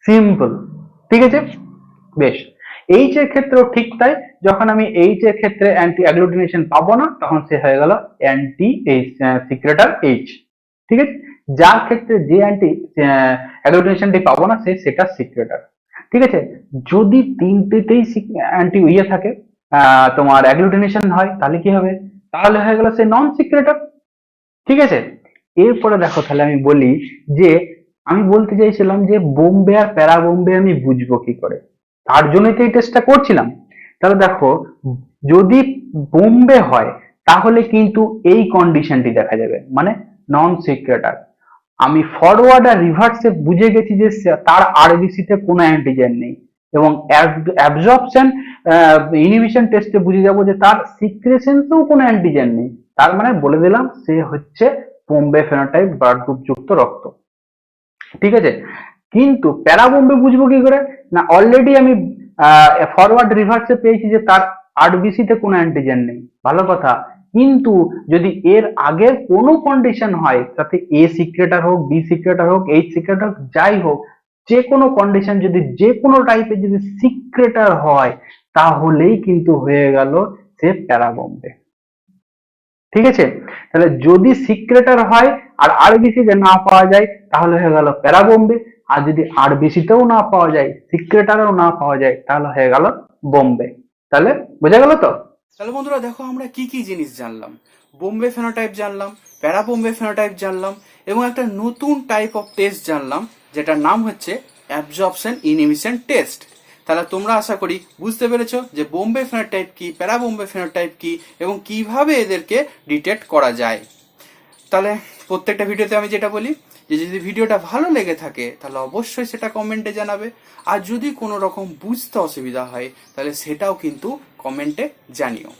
সিম্পল। ঠিক আছে, বেশ। এইচ এর ক্ষেত্রেও ঠিক তাই, যখন আমি এইচ এর ক্ষেত্রে অ্যান্টি অ্যাগ্লুটিনেশন পাবো না তখন সে হয়ে গেল অ্যান্টি এইচ, সিক্রেটার এইচ। ঠিক আছে, যার ক্ষেত্রে যে অ্যান্টি অ্যাগ্লুটিনেশনটি পাবো না সেটা সিক্রেটার। ঠিক আছে, যদি 3টেতেই অ্যান্টি ইয়ে থাকে, তোমার অ্যাগ্লুটিনেশন হয়, তাহলে কি হবে, তাহলে হয়ে গেল সে নন সিক্রেটার। ঠিক আছে, এরপরে দেখো তাহলে আমি বলি যে আমি বলতে চাইছিলাম যে বোম্বে আর প্যারা বোম্বে আমি বুঝবো কি করে, তার জন্যই তো এই টেস্টটা করছিলাম। তাহলে দেখো যদি বোম্বে হয় তাহলে কিন্তু এই কন্ডিশনটি দেখা যাবে, মানে নন সিক্রেটার। আমি ফরওয়ার্ড আর রিভার্সে বুঝে গেছি যে তার আরবিসি তে কোনো অ্যান্টিজেন নেই, এবং অ্যাবজর্পশন ইনহিবিশন টেস্টে বুঝে যাব যে তার সিক্রেশনতেও কোনো অ্যান্টিজেন নেই, তার মানে বলে দিলাম সে হচ্ছে বোম্বে ফেনোটাইপ ব্লাড গ্রুপ যুক্ত রক্ত। ঠিক আছে, কিন্তু প্যারা বোম্বে বুঝবো কি করে, না অলরেডি আমি ফরওয়ার্ড রিভার্সে পেয়েছি যে তার আরবিসি তে কোনো অ্যান্টিজেন নেই, ভালো কথা। কিন্তু যদি এর আগের কোনো কন্ডিশন হয়, তাতে এ সিক্রেটার হোক, বি সিক্রেটার হোক, এইচ সিক্রেটার হোক, যাই হোক, যে কোনো কন্ডিশন যদি যে কোনো টাইপের যদি সিক্রেটার হয় তাহলেই কিন্তু হয়ে গেল সে প্যারা বোম্বে। ঠিক আছে, তাহলে যদি সিক্রেটার হয় আর আরবিসি তে না পাওয়া যায় তাহলে হয়ে গেল প্যারাবোম্বে, আর যদি আরবিসি তেও না পাওয়া যায়, সিক্রেটারেও না পাওয়া যায়, তাহলে হয়ে গেল বোম্বে। তাহলে বোঝা গেল তো? তাহলে বন্ধুরা দেখো আমরা কি কি জিনিস জানলাম। বোম্বে ফেনোটাইপ জানলাম, প্যারা বোম্বে ফেনোটাইপ জানলাম, এবং একটা নতুন টাইপ অফ টেস্ট জানলাম যেটার নাম হচ্ছে অ্যাবজর্পশন ইনহিবিশন টেস্ট। তাহলে তোমরা আশা করি বুঝতে পেরেছো যে বোম্বে ফেনোটাইপ কি, প্যারা বোম্বে ফেনোটাইপ কি, এবং কিভাবে এদেরকে ডিটেক্ট করা যায়। তাহলে প্রত্যেকটা ভিডিওতে আমি যেটা বলি যে যদি ভিডিওটা ভালো লেগে থাকে তাহলে অবশ্যই সেটা কমেন্টে জানাবে, আর যদি কোনো রকম বুঝতে অসুবিধা হয় তাহলে সেটাও কিন্তু কমেন্টে জানিও।